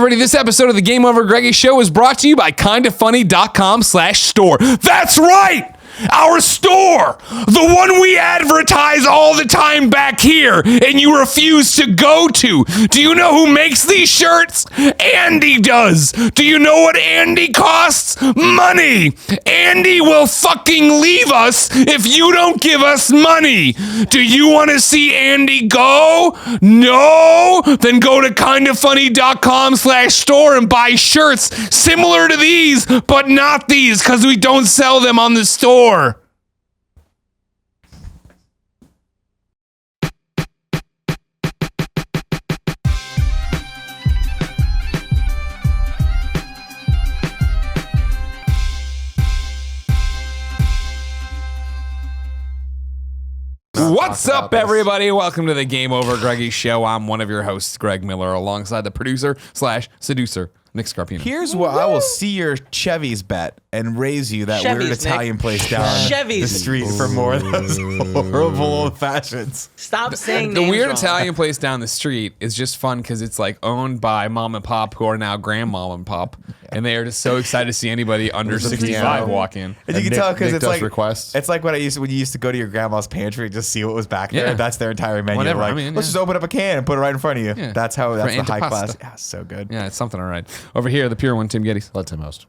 everybody. This episode of the GameOverGreggy Show is brought to you by kindafunny.com/store. That's right! Our store! The one we advertise all the time back here, and you refuse to go to. Do you know who makes these shirts? Andy does. Do you know what Andy costs? Money! Andy will fucking leave us if you don't give us money. Do you want to see Andy go? No? Then go to kindafunny.com/store and buy shirts similar to these, but not these, because we don't sell them on the store. What's up, everybody? Welcome to the GameOverGreggy Show. I'm one of your hosts, Greg Miller, alongside the producer/seducer, Nick Scarpino. Here's what I will see your Chevy's bet and raise you that weird Italian place down the street for more of those horrible old fashions. Stop saying the weird wrong. Italian place down the street is just fun because it's like owned by mom and pop who are now grandmom and pop, and they are just so excited to see anybody under 65 walk in. And you can tell because it's like requests. It's like when you used to go to your grandma's pantry and just see what was back there. Yeah. That's their entire menu. Whatever, Like, I mean, let's just open up a can and put it right in front of you. Yeah. That's the high antipasta. class. Yeah, so good. Yeah, it's something all right. Over here, the pure one, Tim Gettys. Let's him host.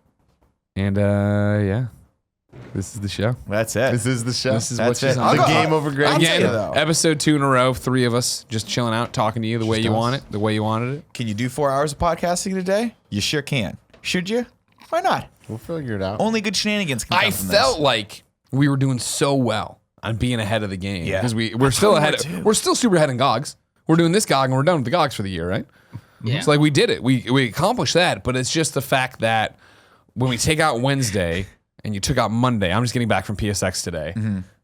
And yeah, this is the show. That's it. This is the show. This is That's what she's it. on. The GameOverGreggy. Again, you, though. episode 2 in a row, 3 of us just chilling out, talking to you the way you want it, the way you wanted it. Can you do 4 hours of podcasting today? You sure can. Should you? Why not? We'll figure it out. Only good shenanigans can come I from felt this. like we were doing so well on being ahead of the game. Yeah. Because we're still ahead. too. We're still super ahead in GOGs. We're doing this GOG and we're done with the GOGs for the year, right? Yeah. It's like we did it. We accomplished that, but it's just the fact that when we take out Wednesday and you took out Monday, I'm just getting back from PSX today.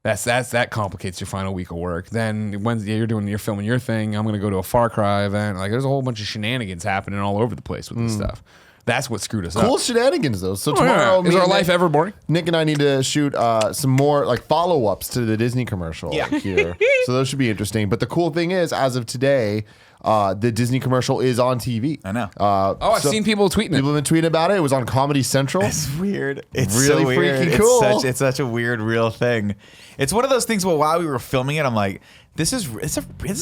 That complicates your final week of work. Then Wednesday you're filming your thing. I'm gonna go to a Far Cry event. Like there's a whole bunch of shenanigans happening all over the place with this stuff. That's what screwed us Cool up. shenanigans, though. So Oh, yeah. tomorrow, Is me our and life ever boring? Nick and I need to shoot some more like follow-ups to the Disney commercial here. So those should be interesting. But the cool thing is, as of today, the Disney commercial is on TV. I know. I've seen people tweeting it. People have been tweeting about it. It was on Comedy Central. It's weird. It's Really so weird. freaking cool. It's such a weird, real thing. It's one of those things where while we were filming it, I'm like, this is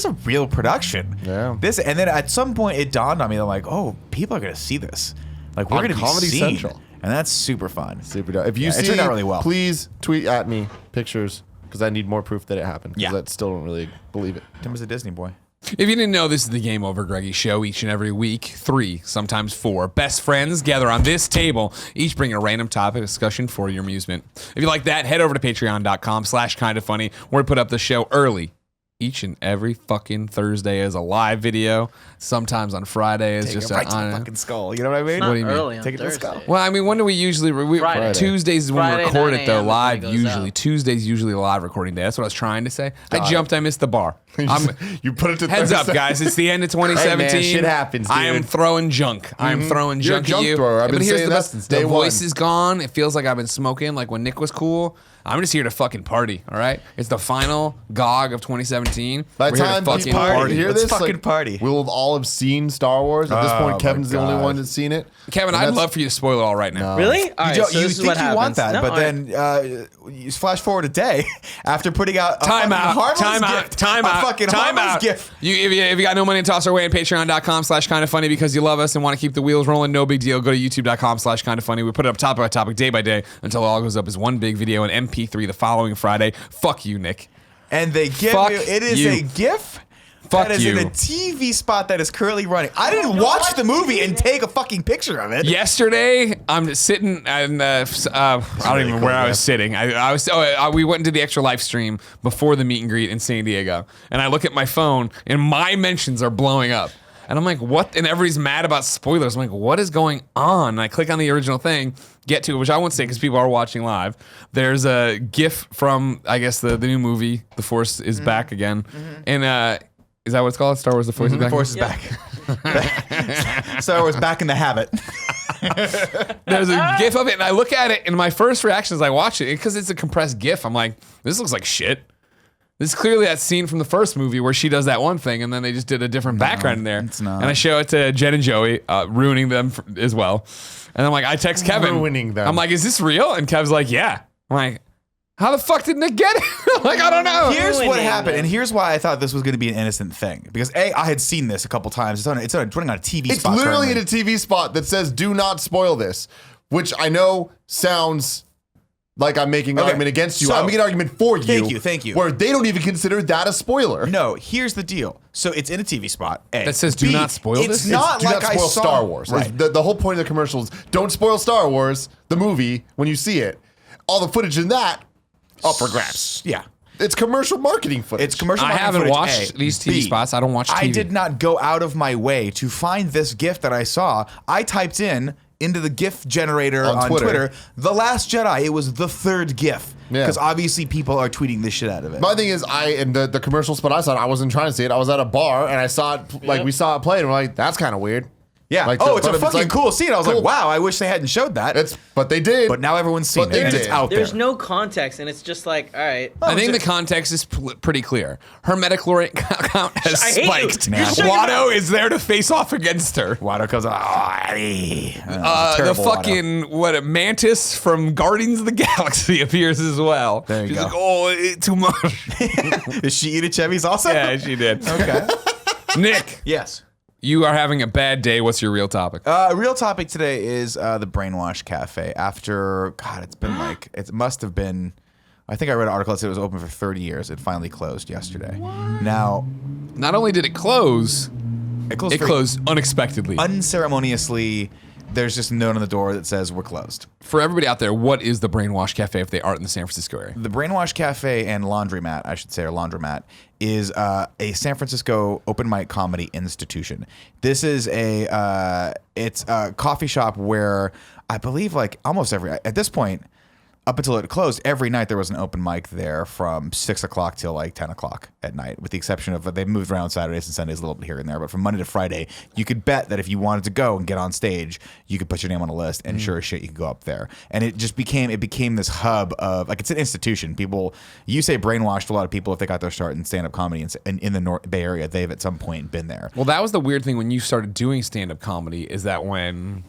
a real production. Yeah. And then at some point it dawned on me. I'm like, oh, people are gonna see this. Like we're On gonna be Comedy seen. Central. And that's super fun. Super dope. If you It see, turned out really well. please tweet at me pictures because I need more proof that it happened. Because Yeah. I still don't really believe it. Tim was a Disney boy. If you didn't know, this is the GameOverGreggy Show. Each and every week, 3, sometimes 4 best friends gather on this table, each bringing a random topic discussion for your amusement. If you like that, head over to patreon.com/kindafunny, where we put up the show early. Each and every fucking Thursday as a live video. Sometimes on Friday is Take just it right to the fucking skull. You know what I mean? What do you mean? Early on Take it to the Thursday. skull. Well, I mean, when do we usually... Friday. Tuesdays is when Friday, we record 9 it, though, a.m. is when live it goes usually. out. Tuesday's usually a live recording day. That's what I was trying to say. I jumped, I missed the bar. You put it to Heads up, Thursday. guys. It's the end of 2017. shit happens, I am dude. throwing junk. I am throwing You're a junk junk at you. thrower. I've But been here's saying the that best. since The day voice one. is gone. It feels like I've been smoking like when Nick was cool. I'm just here to fucking party, all right? It's the final GOG of 2017. By We're the here to time fucking people party. hear Let's this, fucking party. We'll all have seen Star Wars. At this Oh, point, my Kevin's the only God. one that's seen it. Kevin, And I'd that's- love for you to spoil it all right now. Really? All right, You, so you this is think what you happens. want that, No, but all right. then you flash forward a day after putting out a Time fucking out. harmless Time out. gift. Time a out. fucking Time harmless out. gift. If you got no money to toss our way on patreon.com/kindafunny because you love us and want to keep the wheels rolling, no big deal. Go to youtube.com/kindafunny. We put it up topic by topic, day by day until it all goes up as one big video in MP3 the following Friday. Fuck you, Nick. And they give Fuck you, it is you. a GIF Fuck that is in you. a TV spot that is currently running. I didn't watch the movie and take a fucking picture of it. Yesterday, I'm sitting and I don't even know where I was sitting. We went into the extra live stream before the meet and greet in San Diego, and I look at my phone and my mentions are blowing up. And I'm like, what? And everybody's mad about spoilers. I'm like, what is going on? And I click on the original thing, get to it, which I won't say because people are watching live. There's a GIF from, I guess, the new movie, The Force is Back again. And is that what it's called? Star Wars The Force is Back? The Force is back. Star Wars back in the habit. There's a GIF of it, and I look at it, and my first reaction as I watch it, because it's a compressed GIF, I'm like, this looks like shit. This is clearly that scene from the first movie where she does that one thing, and then they just did a different background in there. It's not. And I show it to Jen and Joey, ruining them as well. And I'm like, I text Kevin. Ruining them. I'm like, is this real? And Kev's like, yeah. I'm like, how the fuck did Nick get it? I'm like, I don't know. Here's what happened, and here's why I thought this was going to be an innocent thing. Because A, I had seen this a couple times. It's running on a TV spot. It's literally currently. in a TV spot that says, do not spoil this, which I know sounds like I'm making an argument against you. So, I'm making an argument for you. Thank you. Where they don't even consider that a spoiler. No, here's the deal. So it's in a TV spot. A. That says, do not spoil this? It's not Do like not spoil I saw Star Wars. Right. The whole point of the commercial is don't spoil Star Wars, the movie, when you see it. All the footage in that, up for grabs. Yeah. It's commercial marketing footage. It's commercial I marketing haven't footage, watched A. these TV B, spots. I don't watch TV. I did not go out of my way to find this GIF that I saw. I typed into the GIF generator on Twitter, The Last Jedi. It was the third GIF. Yeah. Because obviously people are tweeting this shit out of it. My thing is, in the commercial spot I saw it, I wasn't trying to see it. I was at a bar and I saw it, like we saw it play, and we're like, that's kind of weird. Yeah. Like, it's a but fucking like, cool scene. I was like, wow, I wish they hadn't showed that. But they did. But now everyone's seen But it, they and did. it's out There's there. no context, and it's just like, all right. I think the context is pretty clear. Her metachlorine count has I hate you. spiked. You're talking about- Watto is there to face off against her. Watto comes out. Oh, Eddie. The Terrible fucking a mantis from Guardians of the Galaxy appears as well. There you She's go. like, oh, too much. Watto. Did she eat a Chevy's also? Yeah, she did. Okay. Nick, Yes. you are having a bad day. What's your real topic? Real topic today is the Brainwash Cafe. After, God, it's been like, it must have been, I think I read an article that said it was open for 30 years. It finally closed yesterday. Now, Not only did it close, it closed, it closed unexpectedly. unceremoniously. There's just a note on the door that says we're closed. For everybody out there, what is the Brainwash Cafe if they aren't in the San Francisco area? The Brainwash Cafe and Laundromat, I should say, or Laundromat, is a San Francisco open mic comedy institution. This is it's a coffee shop where I believe like almost at this point, up until it closed, every night there was an open mic there from 6 o'clock till like 10 o'clock at night, with the exception of they've moved around Saturdays and Sundays a little bit here and there. But from Monday to Friday, you could bet that if you wanted to go and get on stage, you could put your name on a list, and sure as shit, you could go up there. And it just became this hub of like, it's an institution. People, you say Brainwashed, a lot of people, if they got their start in stand-up comedy in the North Bay Area, they've at some point been there. Well, that was the weird thing when you started doing stand-up comedy, is that when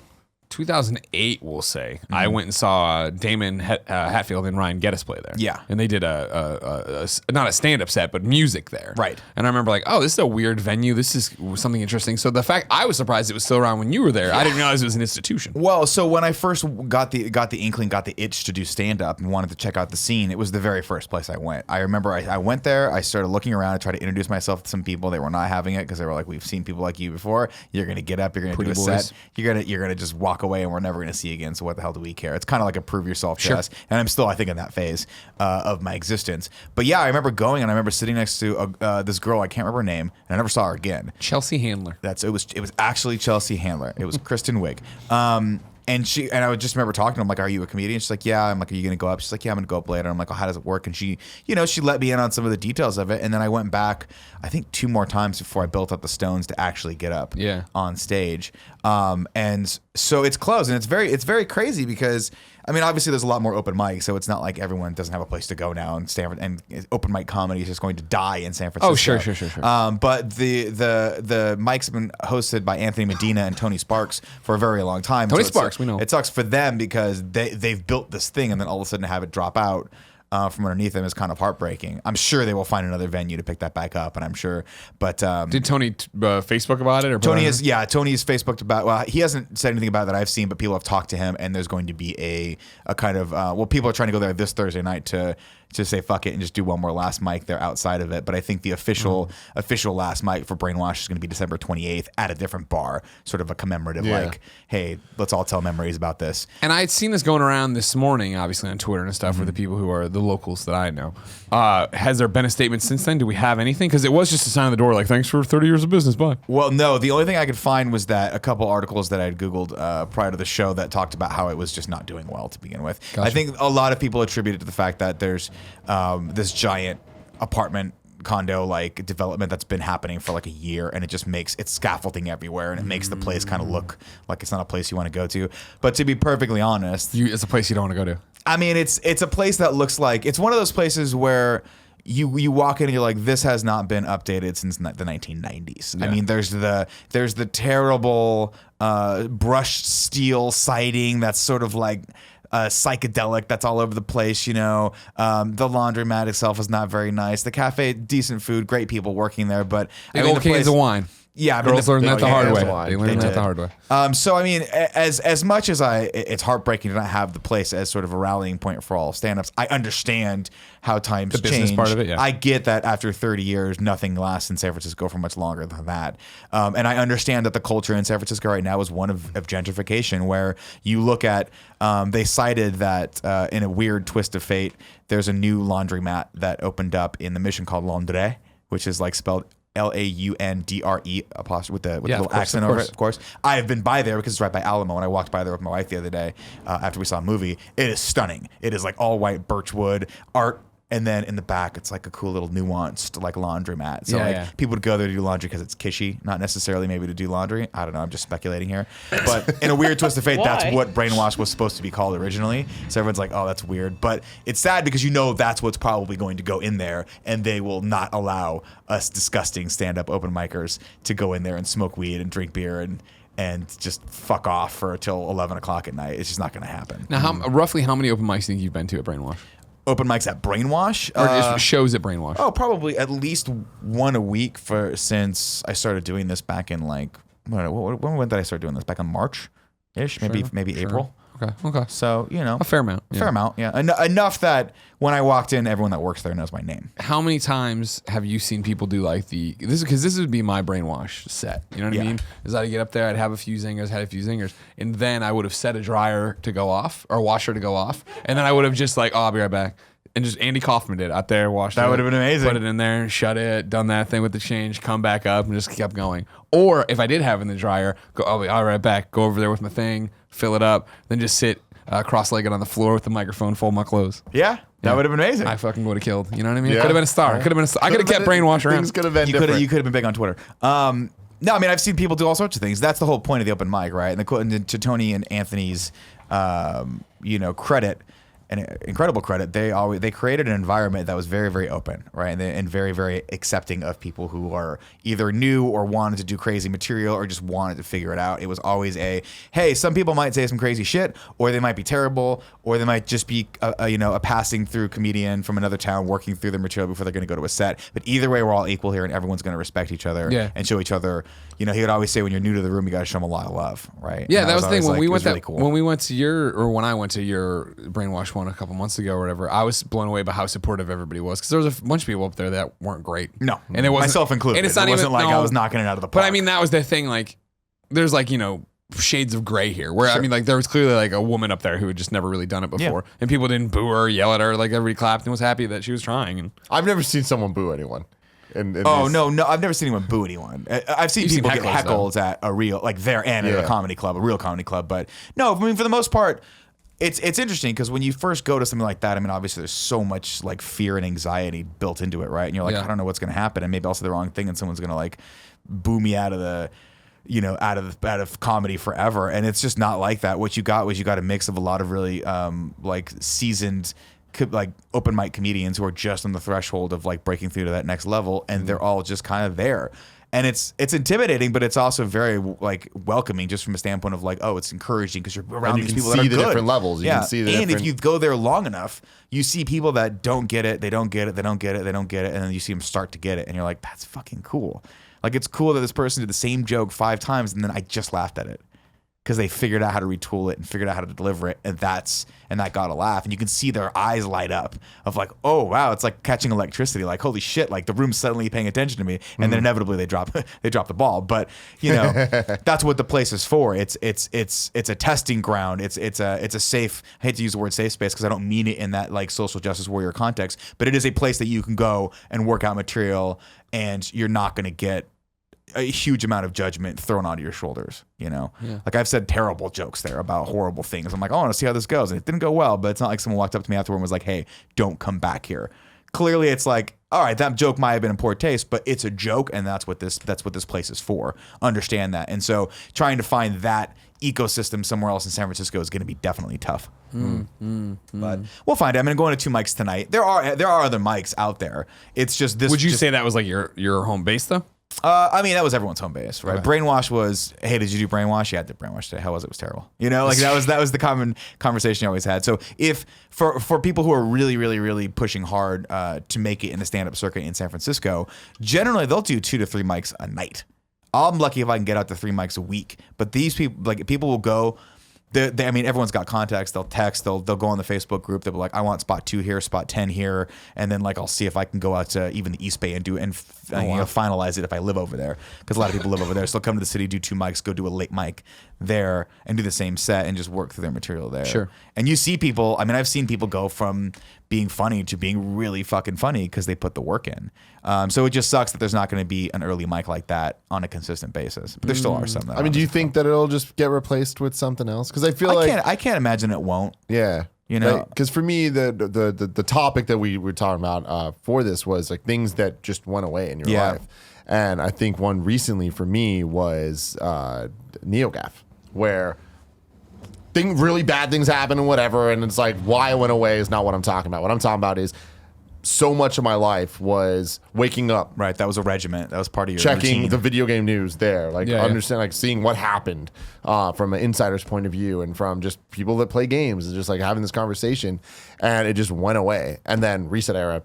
2008, we'll say, I went and saw Damon Hatfield and Ryan Gettys play there. Yeah. And they did a not a stand-up set, but music there. Right. And I remember like, oh, this is a weird venue. This is something interesting. So the fact, I was surprised it was still around when you were there. I didn't realize it was an institution. Well, so when I first got the inkling, got the itch to do stand-up and wanted to check out the scene, it was the very first place I went. I remember I went there, I started looking around, I tried to introduce myself to some people. They were not having it because they were like, we've seen people like you before. You're going to get up, you're going to do a set. You're going to just walk away and we're never going to see you again. So what the hell do we care? It's kind of like a prove yourself test. And I'm still, I think, in that phase of my existence. But yeah, I remember going and I remember sitting next to this girl, I can't remember her name, and I never saw her again. Chelsea Handler. It was actually Chelsea Handler. It was Kristen Wiig. And I would just remember talking to him, like, are you a comedian? She's like, yeah. I'm like, are you going to go up? She's like, yeah, I'm going to go up later. I'm like, oh, how does it work? And she let me in on some of the details of it. And then I went back, I think 2 more times before I built up the stones to actually get up on stage. And so it's closed, and it's very crazy because, I mean, obviously there's a lot more open mics, so it's not like everyone doesn't have a place to go now in Stanford, and open mic comedy is just going to die in San Francisco. Oh, sure. But the mics have been hosted by Anthony Medina and Tony Sparks for a very long time. Tony Sparks, we know. It sucks for them because they've built this thing, and then all of a sudden have it drop out from underneath them is kind of heartbreaking. I'm sure they will find another venue to pick that back up, and I'm sure. But did Tony Facebook about it? Or Tony's Facebooked about. Well, he hasn't said anything about it that I've seen, but people have talked to him, and there's going to be a kind of people are trying to go there this Thursday night to say fuck it and just do one more last mic there outside of it. But I think the official last mic for Brainwash is going to be December 28th at a different bar, sort of a commemorative, like, hey, let's all tell memories about this. And I had seen this going around this morning, obviously on Twitter and stuff, for the people who are the locals that I know. Has there been a statement since then? Do we have anything? Because it was just a sign on the door, like, thanks for 30 years of business, bye. Well, no, the only thing I could find was that a couple articles that I had Googled prior to the show that talked about how it was just not doing well to begin with. Gotcha. I think a lot of people attribute it to the fact that there's this giant apartment condo like development that's been happening for like a year, and it's scaffolding everywhere, and it makes the place kind of look like it's not a place you want to go to. But to be perfectly honest, It's a place you don't want to go to. I mean, it's a place that looks like it's one of those places where you walk in and you're like, this has not been updated since the 1990s. Yeah. I mean, there's the terrible brushed steel siding that's sort of like psychedelic, that's all over the place, you know. The laundromat itself is not very nice. The cafe, decent food, great people working there, but Big old cans of wine. Yeah, Girls learned that the hard way. wine. They learned that the hard way. So I mean, as much as it's heartbreaking to not have the place as sort of a rallying point for all stand-ups, I understand how times The business change. part of it, yeah. I get that after 30 years, nothing lasts in San Francisco for much longer than that. And I understand that the culture in San Francisco right now is one of gentrification, where you look at, they cited that in a weird twist of fate, there's a new laundromat that opened up in the Mission called Laundre, which is like spelled Laundre apostrophe with the little accent over it, of course. I have been by there because it's right by Alamo, and I walked by there with my wife the other day after we saw a movie. It is stunning. It is like all white birchwood art. And then in the back, it's like a cool little nuanced like laundromat. So people would go there to do laundry because it's kishy, not necessarily maybe to do laundry. I don't know. I'm just speculating here. But in a weird twist of fate, that's what Brainwash was supposed to be called originally. So everyone's like, oh, that's weird. But it's sad because you know that's what's probably going to go in there, and they will not allow us disgusting stand-up open micers to go in there and smoke weed and drink beer and just fuck off for till 11 o'clock at night. It's just not going to happen. Now, roughly how many open mics do you think you've been to at Brainwash? Open mics at Brainwash? Or just shows at Brainwash? Oh, probably at least one a week since I started doing this back in like, when did I start doing this? Back in March-ish? Maybe April. Okay. So, you know. A fair amount. A fair amount, yeah. Enough that when I walked in, everyone that works there knows my name. How many times have you seen people do like this would be my Brainwash set. You know what I mean? Is I'd get up there, I'd have a few zingers, and then I would have set a dryer to go off or a washer to go off, and then I would have just like, oh, I'll be right back. And just Andy Kaufman did out there, washed it. That would have been amazing. Put it in there, shut it, done that thing with the change, come back up, and just kept going. Or if I did have it in the dryer, I'll be all right back, go over there with my thing, fill it up, then just sit cross-legged on the floor with the microphone, fold my clothes. Yeah, that would have been amazing. I fucking would have killed. You know what I mean? Yeah. Could have been a star. Could have been. I could have kept Brainwash around. Things could have been You different. could have been big on Twitter. No, I mean, I've seen people do all sorts of things. That's the whole point of the open mic, right? And to Tony and Anthony's, credit, and incredible credit, they created an environment that was very, very open, right? And very, very accepting of people who are either new or wanted to do crazy material or just wanted to figure it out. It was always hey, some people might say some crazy shit, or they might be terrible, or they might just be a passing through comedian from another town working through their material before they're going to go to a set. But either way, we're all equal here, and everyone's going to respect each other and show each other. You know, he would always say, when you're new to the room, you got to show them a lot of love, right? Yeah, that was the thing. When we went to when I went to your Brainwash one a couple months ago or whatever, I was blown away by how supportive everybody was, because there was a bunch of people up there that weren't great. No, and it wasn't, myself included. And it's not it wasn't even, like I was knocking it out of the park. But I mean, that was the thing. Like, there's like, shades of gray here. Where I mean, like, there was clearly like a woman up there who had just never really done it before, and people didn't boo her, yell at her. Like, everybody clapped and was happy that she was trying. And I've never seen someone boo anyone. No, I've never seen anyone boo anyone. I've seen people get heckled at a real, like, at a comedy club, a real comedy club. But no, I mean, for the most part, it's interesting because when you first go to something like that, I mean, obviously there's so much like fear and anxiety built into it, right? And you're like, I don't know what's going to happen, and maybe I'll say the wrong thing, and someone's going to like boo me out of the, out of comedy forever. And it's just not like that. What you got was a mix of a lot of really like seasoned, like open mic comedians who are just on the threshold of like breaking through to that next level, and they're all just kind of there. And it's intimidating, but it's also very like welcoming, just from a standpoint of like, oh, it's encouraging because you're around these people that are good. You can see the different levels. You can see the and if you go there long enough, you see people that don't get it, they don't get it, they don't get it, they don't get it, and then you see them start to get it, and you're like, that's fucking cool. Like, it's cool that this person did the same joke 5 times, and then I just laughed at it because they figured out how to retool it and figured out how to deliver it, and that got a laugh, and you can see their eyes light up of like, oh wow, it's like catching electricity, like holy shit, like the room's suddenly paying attention to me, and then inevitably they drop the ball. But that's what the place is for. It's a testing ground. It's a safe. I hate to use the word safe space because I don't mean it in that like social justice warrior context, but it is a place that you can go and work out material, and you're not going to get a huge amount of judgment thrown onto your shoulders, Like, I've said terrible jokes there about horrible things. I'm like, I want to see how this goes. And it didn't go well, but it's not like someone walked up to me afterward and was like, hey, don't come back here. Clearly it's like, all right, that joke might have been in poor taste, but it's a joke, and that's what this place is for. Understand that. And so trying to find that ecosystem somewhere else in San Francisco is going to be definitely tough. But we'll find it. I'm going to go into 2 mics tonight. There are other mics out there. It's just this. Would you say that was like your home base though? I mean, that was everyone's home base, right? Okay. Brainwash was, hey, did you do Brainwash? Yeah, I did Brainwash today. How was it? It was terrible. You know, like that was the common conversation you always had. So if for people who are really, really, really pushing hard to make it in the stand-up circuit in San Francisco, generally they'll do 2 to 3 mics a night. I'm lucky if I can get out to 3 mics a week. But these people, like people will go. I mean, everyone's got contacts. They'll text. They'll go on the Facebook group. They'll be like, I want spot 2 here, spot 10 here, and then like I'll see if I can go out to even the East Bay and do it and finalize it if I live over there, because a lot of people live over there. So they'll come to the city, do 2 mics, go do a late mic there, and do the same set and just work through their material there. Sure. And you see people. I mean, I've seen people go from being funny to being really fucking funny because they put the work in. So it just sucks that there's not going to be an early mic like that on a consistent basis. But there still are some. That I mean, do you think that it'll just get replaced with something else? Because I feel I can't imagine it won't. Yeah. You know, because for me, the topic that we were talking about for this was like things that just went away in your life. And I think one recently for me was NeoGAF, where really bad things happen and whatever. And it's like, why it went away is not what I'm talking about. What I'm talking about is so much of my life was waking up. Right. That was a regiment. That was part of your checking routine. the video game news there. Like understand, like seeing what happened from an insider's point of view and from just people that play games and just like having this conversation. And it just went away. And then Reset Era,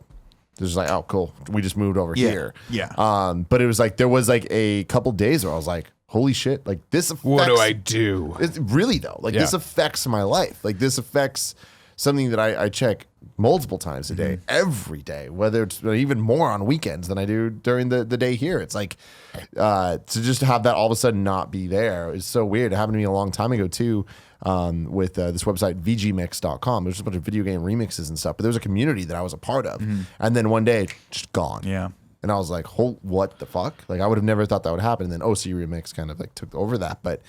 just like, oh, cool. We just moved over here. Yeah. But it was like, there was like a couple days where I was like, holy shit, like this affects. What do I do? It's really though, like this affects my life. Like this affects something that I check multiple times a day, every day, whether it's even more on weekends than I do during the day here. It's like to just have that all of a sudden not be there is so weird. It happened to me a long time ago too, with this website vgmix.com. There's just a bunch of video game remixes and stuff, but there was a community that I was a part of, and then one day just gone. Yeah. And I was like, what the fuck? Like I would have never thought that would happen. And then OC Remix kind of like took over that, but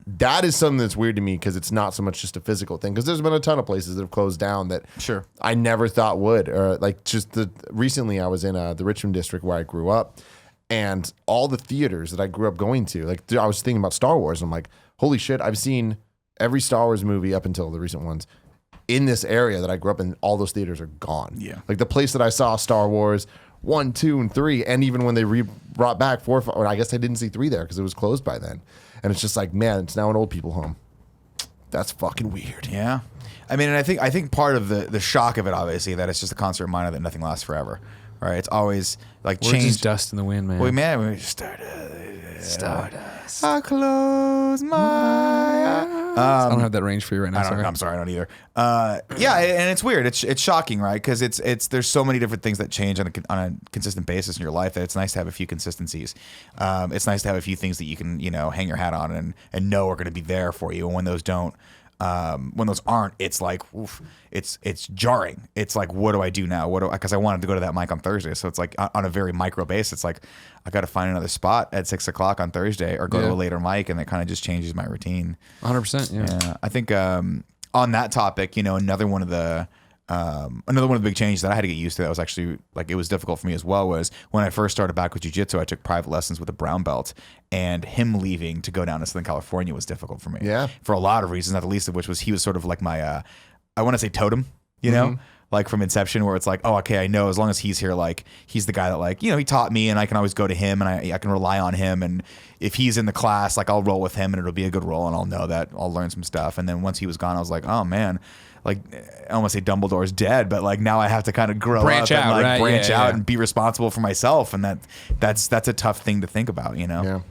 that is something that's weird to me because it's not so much just a physical thing. Because there's been a ton of places that have closed down that I never thought would. Or like recently I was in the Richmond district where I grew up, and all the theaters that I grew up going to, like I was thinking about Star Wars. And I'm like, holy shit, I've seen every Star Wars movie up until the recent ones in this area that I grew up in. All those theaters are gone. Yeah. Like the place that I saw Star Wars 1, 2, and 3, and even when they brought back 4, 5, I guess I didn't see 3 there because it was closed by then. And it's just like, man, it's now an old people home. That's fucking weird. Yeah. I mean, and I think part of the shock of it, obviously, that it's just a constant reminder that nothing lasts forever, right? It's always like We're change. just dust in the wind, man. Well, man, we Stardust. I close my eyes. I don't have that range for you right now. I'm sorry, I don't either. Yeah, and it's weird. It's shocking, right? Because it's there's so many different things that change on a consistent basis in your life that it's nice to have a few consistencies. It's nice to have a few things that you can hang your hat on and know are going to be there for you. And when those don't, when those aren't, it's like oof, it's jarring. It's like, what do I do now? Because I wanted to go to that mic on Thursday, so it's like on a very micro base. It's like I got to find another spot at 6 o'clock on Thursday or go to a later mic, and it kind of just changes my routine. 100%. Yeah. I think on that topic, another one of the big changes that I had to get used to that was actually like it was difficult for me as well was when I first started back with jiu-jitsu. I took private lessons with a brown belt, and him leaving to go down to Southern California was difficult for me. Yeah, for a lot of reasons, not the least of which was he was sort of like my I want to say totem, like from Inception, where it's like, oh, okay, I know as long as he's here, like he's the guy that like he taught me, and I can always go to him, and I can rely on him, and if he's in the class, like I'll roll with him, and it'll be a good roll, and I'll know that I'll learn some stuff. And then once he was gone, I was like, oh man. Like I don't want to say Dumbledore's dead, but like now I have to kind of grow branch up out, and like right? branch out and be responsible for myself, and that's a tough thing to think about, Yeah.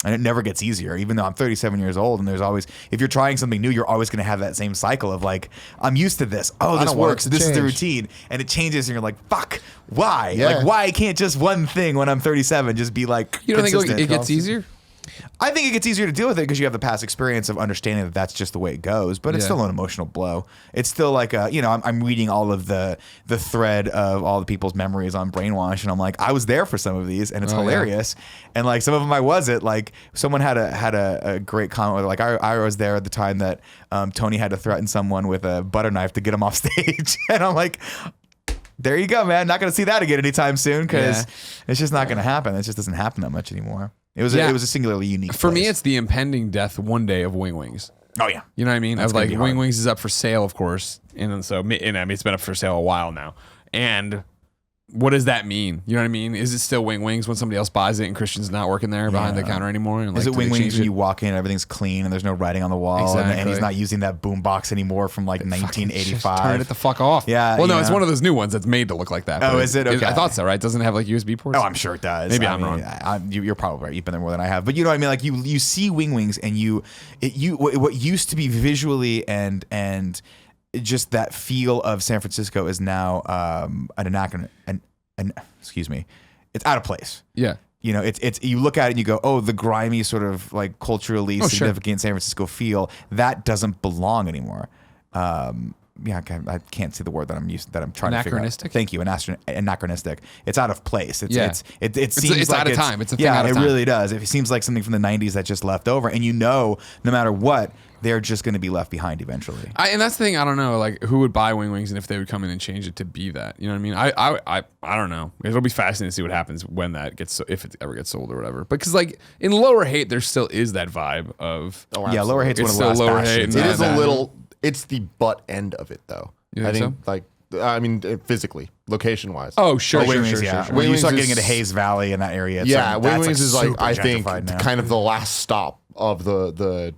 And it never gets easier, even though I'm 37 years old, and there's always, if you're trying something new, you're always going to have that same cycle of like, I'm used to this. Oh, this works. This is the routine, and it changes, and you're like, fuck, why? Yeah. Like, why can't just one thing when I'm 37 just be like? You don't consistent? think it gets easier? I think it gets easier to deal with it because you have the past experience of understanding that that's just the way it goes. But it's still an emotional blow. It's still like I'm reading all of the thread of all the people's memories on Brainwash, and I'm like, I was there for some of these, and it's hilarious. And like some of them I wasn't. Like someone had a great comment where like I was there at the time that Tony had to threaten someone with a butter knife to get him off stage, and I'm like, there you go, man. Not going to see that again anytime soon because it's just not going to happen. It just doesn't happen that much anymore. It was a singularly unique For me, place. it's the impending death one day of Wing Wings. Oh yeah. You know what I mean? That's Of gonna like be hard. Wings is up for sale, of course, and so I mean it's been up for sale a while now. And what does that mean? You know what I mean? Is it still Wings when somebody else buys it and Christian's not working there behind the counter anymore? And Is like, it do they Wings change when it? you walk in and everything's clean and there's no writing on the wall and Exactly. he's not using that boom box anymore from like Just 1985? turn it the fuck off. Yeah, Well, no, you it's know. one of those new ones that's made to look like that. Oh, but is it? Okay. I thought so, right? Doesn't it have like USB ports? Oh, I'm sure it does. Maybe I I'm mean, wrong. You're probably right. You've been there more than I have. But you know what I mean? Like you see Wings and what used to be visually and just that feel of San Francisco is now an anachronism. Excuse me. It's out of place. Yeah. You know, it's you look at it and you go, oh, the grimy sort of like culturally sure. significant San Francisco feel that doesn't belong anymore. Yeah, I can't see the word that I'm trying to figure out. Anachronistic? Thank you, anachronistic. It's out of place. It seems It's like out of time. It's a thing yeah, out of it time. really does. It seems like something from the '90s that just left over, and you know, no matter what, they're just going to be left behind eventually. And that's the thing. I don't know, like who would buy Wings and if they would come in and change it to be that. You know what I mean? I don't know. It'll be fascinating to see what happens when that gets if it ever gets sold or whatever. Because like in Lower Haight, there still is that vibe of Yeah, Lower Haight's one It's of the last still Lower Haight bastions. and It is a that- little. It's the butt end of it, though. You I think think, like, I mean, physically, location wise. Oh, sure, Wing sure, Wings, yeah. sure. When you Wings start is- getting into Hayes Valley and that area, it's yeah, like, Wing that's Wings is like super I think gentrified now. kind of the last stop of the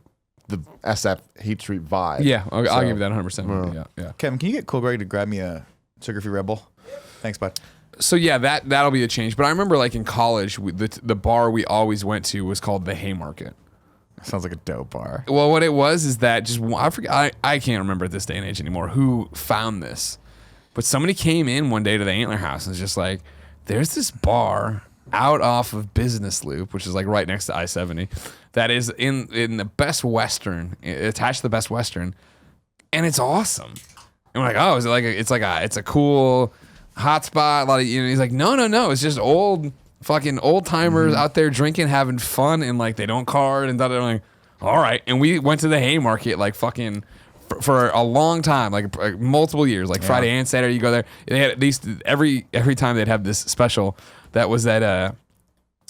SF Haight Street vibe. Yeah, I'll So- give you that 100%. Yeah. Kevin, can you get Cool Greg to grab me a sugar-free Red Bull? Thanks, bud. So yeah, that'll be a change. But I remember like in college, the bar we always went to was called the Haymarket. Sounds like a dope bar. Well, what it was is that I forget. I can't remember at this day and age anymore who found this, but somebody came in one day to the Antler House and was just like, "There's this bar out off of Business Loop, which is like right next to I-70, that is in the Best Western, attached to the Best Western, and it's awesome." And we're like, "Oh, is it like it's a cool hot spot?" A lot of he's like, "No, it's just fucking old timers out there drinking, having fun, and like they don't card and da-da-da." Like, all right. And we went to the Haymarket like fucking for a long time, like multiple years, like Friday and Saturday. You go there. They had at least every time they'd have this special that was that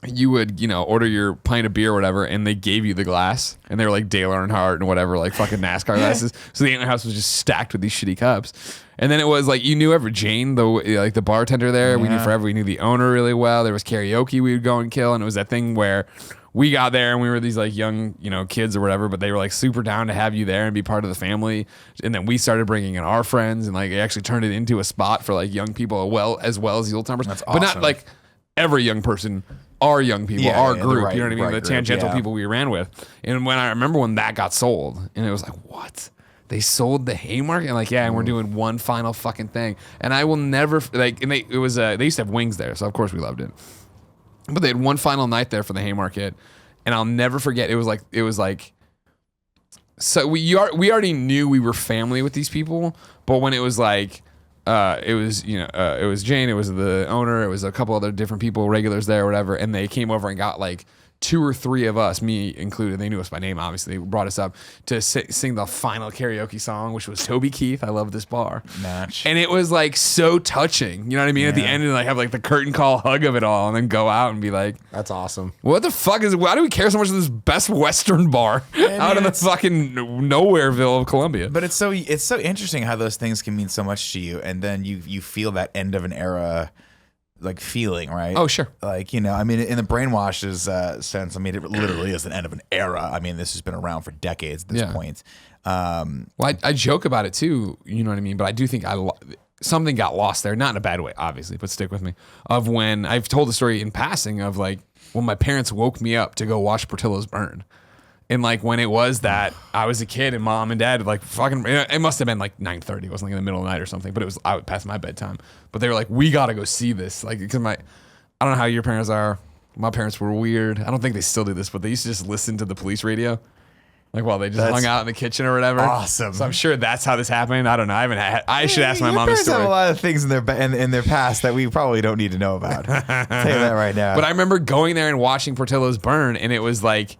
you would order your pint of beer or whatever, and they gave you the glass, and they were like Dale Earnhardt and whatever, like fucking NASCAR glasses. So the Antler House was just stacked with these shitty cups. And then it was like you knew Jane, the bartender there. We knew forever. We knew the owner really well. There was karaoke we would go and kill, and it was that thing where we got there and we were these like young kids or whatever, but they were like super down to have you there and be part of the family. And then we started bringing in our friends, and like it actually turned it into a spot for like young people as well as the old timers. That's But not awesome. like every young person. Our young people, Yeah, our yeah, the group, right- you know what I mean? right The group, tangential yeah. people we ran with. And when I remember when that got sold, and it was like, what? They sold the Haymarket? And like, yeah, and we're doing one final fucking thing. And I will never, like, and they used to have wings there, so of course we loved it. But they had one final night there for the Haymarket, and I'll never forget, it was like, so we already knew we were family with these people, but when it was like, it was Jane, it was the owner, it was a couple other different people, regulars there or whatever, and they came over and got like 2 or 3 of us, me included, they knew us by name, obviously, brought us up to sing the final karaoke song, which was Toby Keith, I Love This Bar. Match. And it was like so touching, you know what I mean? At the end, and like have like the curtain call hug of it all, and then go out and be like, That's awesome. what the fuck why do we care so much of this Best Western bar out in the fucking nowhereville of Columbia? But it's so interesting how those things can mean so much to you, and then you feel that end of an era like feeling, right? Oh, sure. Like, I mean, in the Brainwash's sense, I mean, it literally is an end of an era. I mean, this has been around for decades at this Yeah. point. Well, I joke about it too, you know what I mean? But I do think something got lost there, not in a bad way, obviously, but stick with me. Of when I've told the story in passing of like when my parents woke me up to go watch Portillo's burn. And like when it was that I was a kid and mom and dad like fucking, it must have been like 9:30. It wasn't like in the middle of the night or something, but it was past my bedtime. But they were like, we got to go see this. Like, because I don't know how your parents are. My parents were weird. I don't think they still do this, but they used to just listen to the police radio. Like while they just That's hung out in the kitchen or whatever. awesome. So I'm sure that's how this happened. I don't know. I should ask my Your mom this parents have story. a lot of things in their past that we probably don't need to know about. I'll tell you that right now. But I remember going there and watching Portillo's burn, and it was like,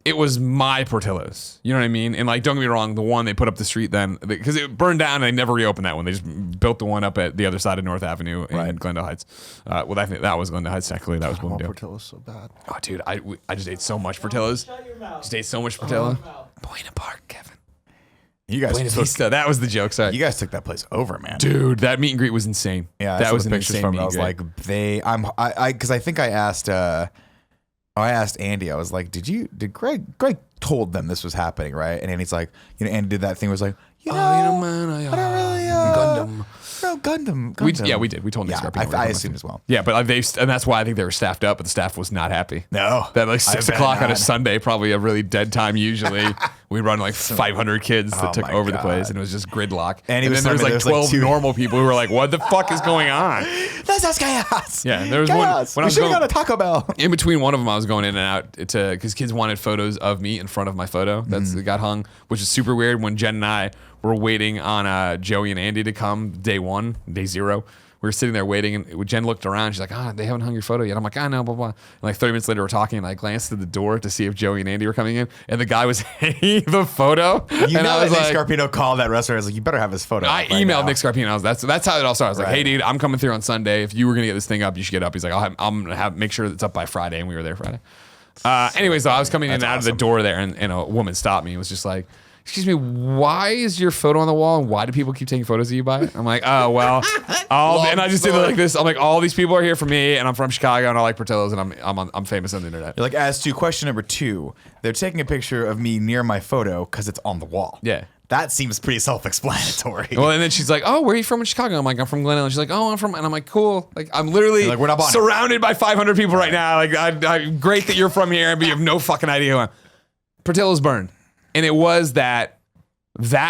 it was my Portillo's. You know what I mean? And like, don't get me wrong, the one they put up the street then, because it burned down and they never reopened that one. They just built the one up at the other side of North Avenue in Glendale Heights. Well, I think that was Glendale Heights, technically. That was Bloomingdale. Portillo's so bad. Oh, dude, I just ate so much Portillo's. Just ate so much Portillo. Buena Park, Kevin. You guys Buena Vista. That was the joke. Sorry. You guys took that place over, man. Dude, that meet and greet was insane. Yeah, that was the an pictures insane from meet it. I and was greet. like, because I think I asked Andy. I was like, did Greg told them this was happening, right? And Andy's like, Andy did that thing. Was like, man, I don't really Gundam. Gundam. We did. We told Nick Scarpino. I assumed as well. Yeah, but and that's why I think they were staffed up, but the staff was not happy. No, that like 6 o'clock on a not. Sunday, probably a really dead time. Usually, we run like 500 kids that took over the place, and it was just gridlock. And then there was like 12 normal people who were like, "What the fuck is going on?" That's chaos. Yeah, there was chaos. one. When I was going to Taco Bell. In between one of them, I was going in and out because kids wanted photos of me in front of my photo. That's got hung, which is super weird. When Jen and I were waiting on Joey and Andy to come day 0. We were sitting there waiting, and Jen looked around. She's like, they haven't hung your photo yet. I'm like, I know, blah, blah. And like 30 minutes later, we're talking, and I glanced at the door to see if Joey and Andy were coming in, and the guy was hanging the photo. You and know I was Nick like, Scarpino called that restaurant. I was like, you better have his photo. I emailed Nick Scarpino. That's how it all started. I was like, hey, dude, I'm coming through on Sunday. If you were going to get this thing up, you should get up. He's like, I'm going to make sure it's up by Friday, and we were there Friday. Anyways, though, I was coming in and out of the door there, and a woman stopped me and was just like, excuse me, why is your photo on the wall, and why do people keep taking photos of you by it? I'm like, oh, well, and I just did it like this. I'm like, all these people are here for me, and I'm from Chicago, and I like Portillo's, and I'm famous on the internet. You're like, as to question number 2, they're taking a picture of me near my photo because it's on the wall. Yeah. That seems pretty self-explanatory. Well, and then she's like, oh, where are you from in Chicago? I'm like, I'm from Glendale. And she's like, oh, I'm from, and I'm like, cool. Like, I'm literally like, we're not surrounded by 500 people right now. Like, great that you're from here, but you have no fucking idea who I am. Portillo's burned. And it was that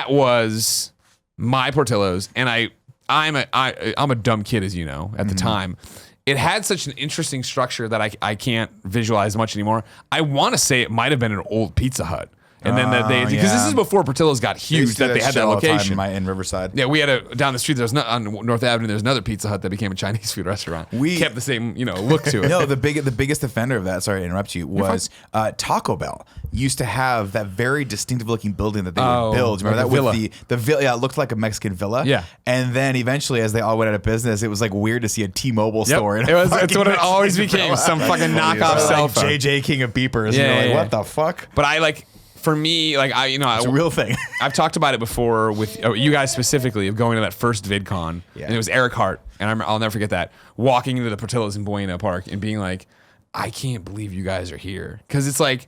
was my Portillo's, and I'm a dumb kid, as you know, at the time. It had such an interesting structure that I can't visualize much anymore. I want to say it might have been an old Pizza Hut. And then because this is before Portillo's got huge, that they had that location in Riverside. Yeah, we had down the street. There's on North Avenue. There's another Pizza Hut that became a Chinese food restaurant. We kept the same look to it. No, the biggest offender of that. Sorry to interrupt you. Was Taco Bell used to have that very distinctive looking building that they would build. Remember that villa. with the villa? Yeah, it looked like a Mexican villa. Yeah. And then eventually, as they all went out of business, it was like weird to see a T-Mobile store. It's what it always became. Some fucking knockoff cell phone. JJ King of Beepers. Yeah, you're like, what the fuck? But for me, like it's a real thing. I've talked about it before with you guys specifically of going to that first VidCon, and it was Eric Hart, and I'll never forget that, walking into the Portillo's in Buena Park and being like, I can't believe you guys are here, because it's like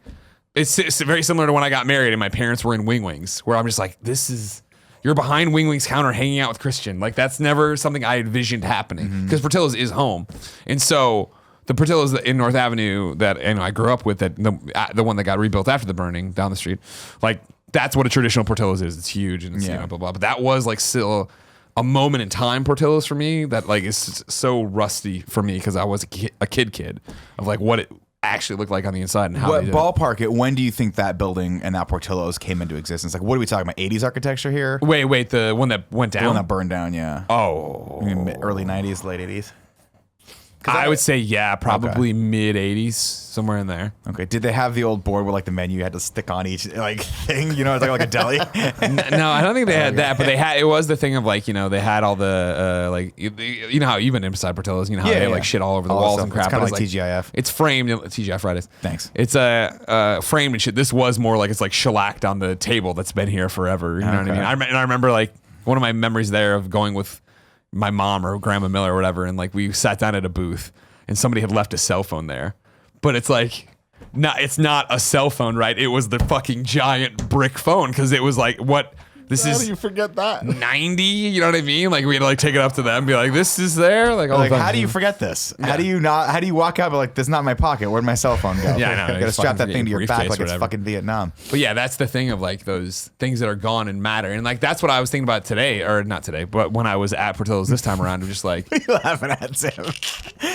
it's very similar to when I got married and my parents were in Wing Wings, where I'm just like, you're behind Wing Wings counter hanging out with Christian, like that's never something I envisioned happening, because Portillo's is home, and so. The Portillo's in North Avenue that I grew up with, that the one that got rebuilt after the burning down the street, like that's what a traditional Portillo's is. It's huge and it's blah blah. But that was like still a moment in time Portillo's for me that like is so rusty for me because I was a kid of like what it actually looked like on the inside and how. What ballpark it? When do you think that building and that Portillo's came into existence? Like, what are we talking about? 80s architecture here? Wait, the one that went down, the one that burned down, yeah. Oh, early 90s, late 80s. I would say, probably mid 80s, somewhere in there. Okay. Did they have the old board where like the menu you had to stick on each like thing? You know, it's like a deli. No, I don't think they had that, but it was the thing of like, they had all the like, how you've been inside Portillo's, how they have like shit all over the walls and crap. It's kind of like TGIF. It's framed in TGI Fridays. Thanks. It's framed and shit. This was more like it's like shellacked on the table that's been here forever. You know what I mean? I remember like one of my memories there of going with my mom or Grandma Miller or whatever, and like we sat down at a booth and somebody had left a cell phone there, but it's like it's not a cell phone, right? It was the fucking giant brick phone, because it was like, what this How is do you forget that? 90, you know what I mean? Like we had to like take it up to them and be like, this is there, like how do you forget this? How do you walk out and be like, this is not my pocket, where'd my cell phone go? Yeah, I know. You gotta strap that thing to your back like it's fucking Vietnam. But yeah, that's the thing of like those things that are gone and matter, and like that's what I was thinking about today, or not today, but when I was at Portillo's this time around, I'm just like, you laughing at Tim.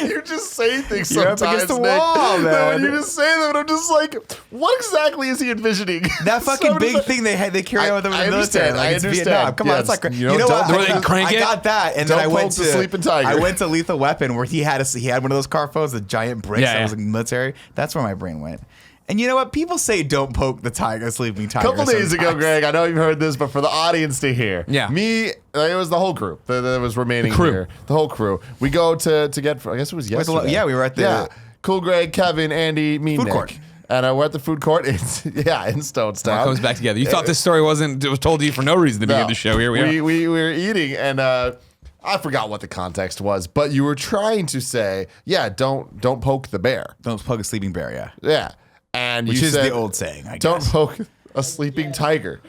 You just say things You're sometimes, up against the Nick. wall, man. No, when you just say them, and I'm just like, what exactly is he envisioning? That fucking big thing they carry on with them in the military. Like, it's Vietnam. Come on, it's like you know what? Where they crank I it? got that, and Don't then I went poke the sleeping tiger. I went to Lethal Weapon, where he had one of those car phones, the giant bricks that was like military. That's where my brain went. And you know what? People say don't poke the sleeping tiger. A couple days ago, sometimes. Greg, I know you've heard this, but for the audience to hear, Yeah. it was the whole group that was remaining crew. here. The whole crew. We go to get, I guess it was yesterday. Yeah, we were at the- Yeah. Cool, Greg, Kevin, Andy, me, Food Nick. court. And we're at the food court. It's, in Stonestown. It comes back together. You thought this story it was told to you for no reason to begin the show. Here we are. We were eating, and I forgot what the context was, but you were trying to say, don't poke the bear. Don't poke a sleeping bear. Yeah. Yeah. And Which you is said, the old saying, I don't guess. poke a sleeping tiger.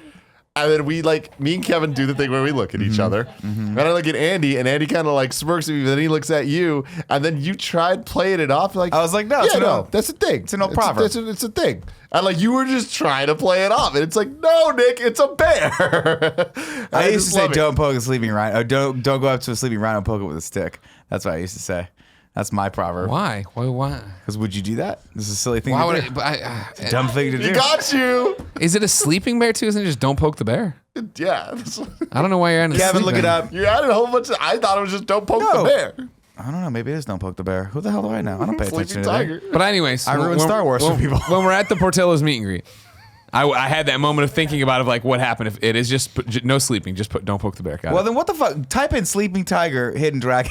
And then me and Kevin do the thing where we look at each other. And I look at Andy, and Andy kind of like smirks at me, but then he looks at you, and then you tried playing it off. Like, I was like, no, it's that's a thing. It's an old proverb. It's a thing. And like, you were just trying to play it off. And it's like, no, Nick, it's a bear. I used to say love it. don't poke a sleeping rhino. Or don't go up to a sleeping rhino and poke it with a stick. That's what I used to say. That's my proverb. Why? Why? Because would you do that? This is a silly thing Why to would do. it? It's a dumb thing to do. He got you. Is it a sleeping bear too? Isn't it just don't poke the bear? Yeah. I don't know why you're in a Kevin, sleeping look it bear. up. You added a whole bunch of, I thought it was just don't poke the No. bear. I don't know. Maybe it is don't poke the bear. Who the hell do I know? I don't pay attention Sleeping to tiger. that. But anyways, I ruined Star Wars for people. When we're at the Portillo's meet and greet, I had that moment of thinking about it, like what happened if it is just no sleeping, don't poke the bear. Got Well, it. then what the fuck? Type in sleeping tiger, hidden dragon.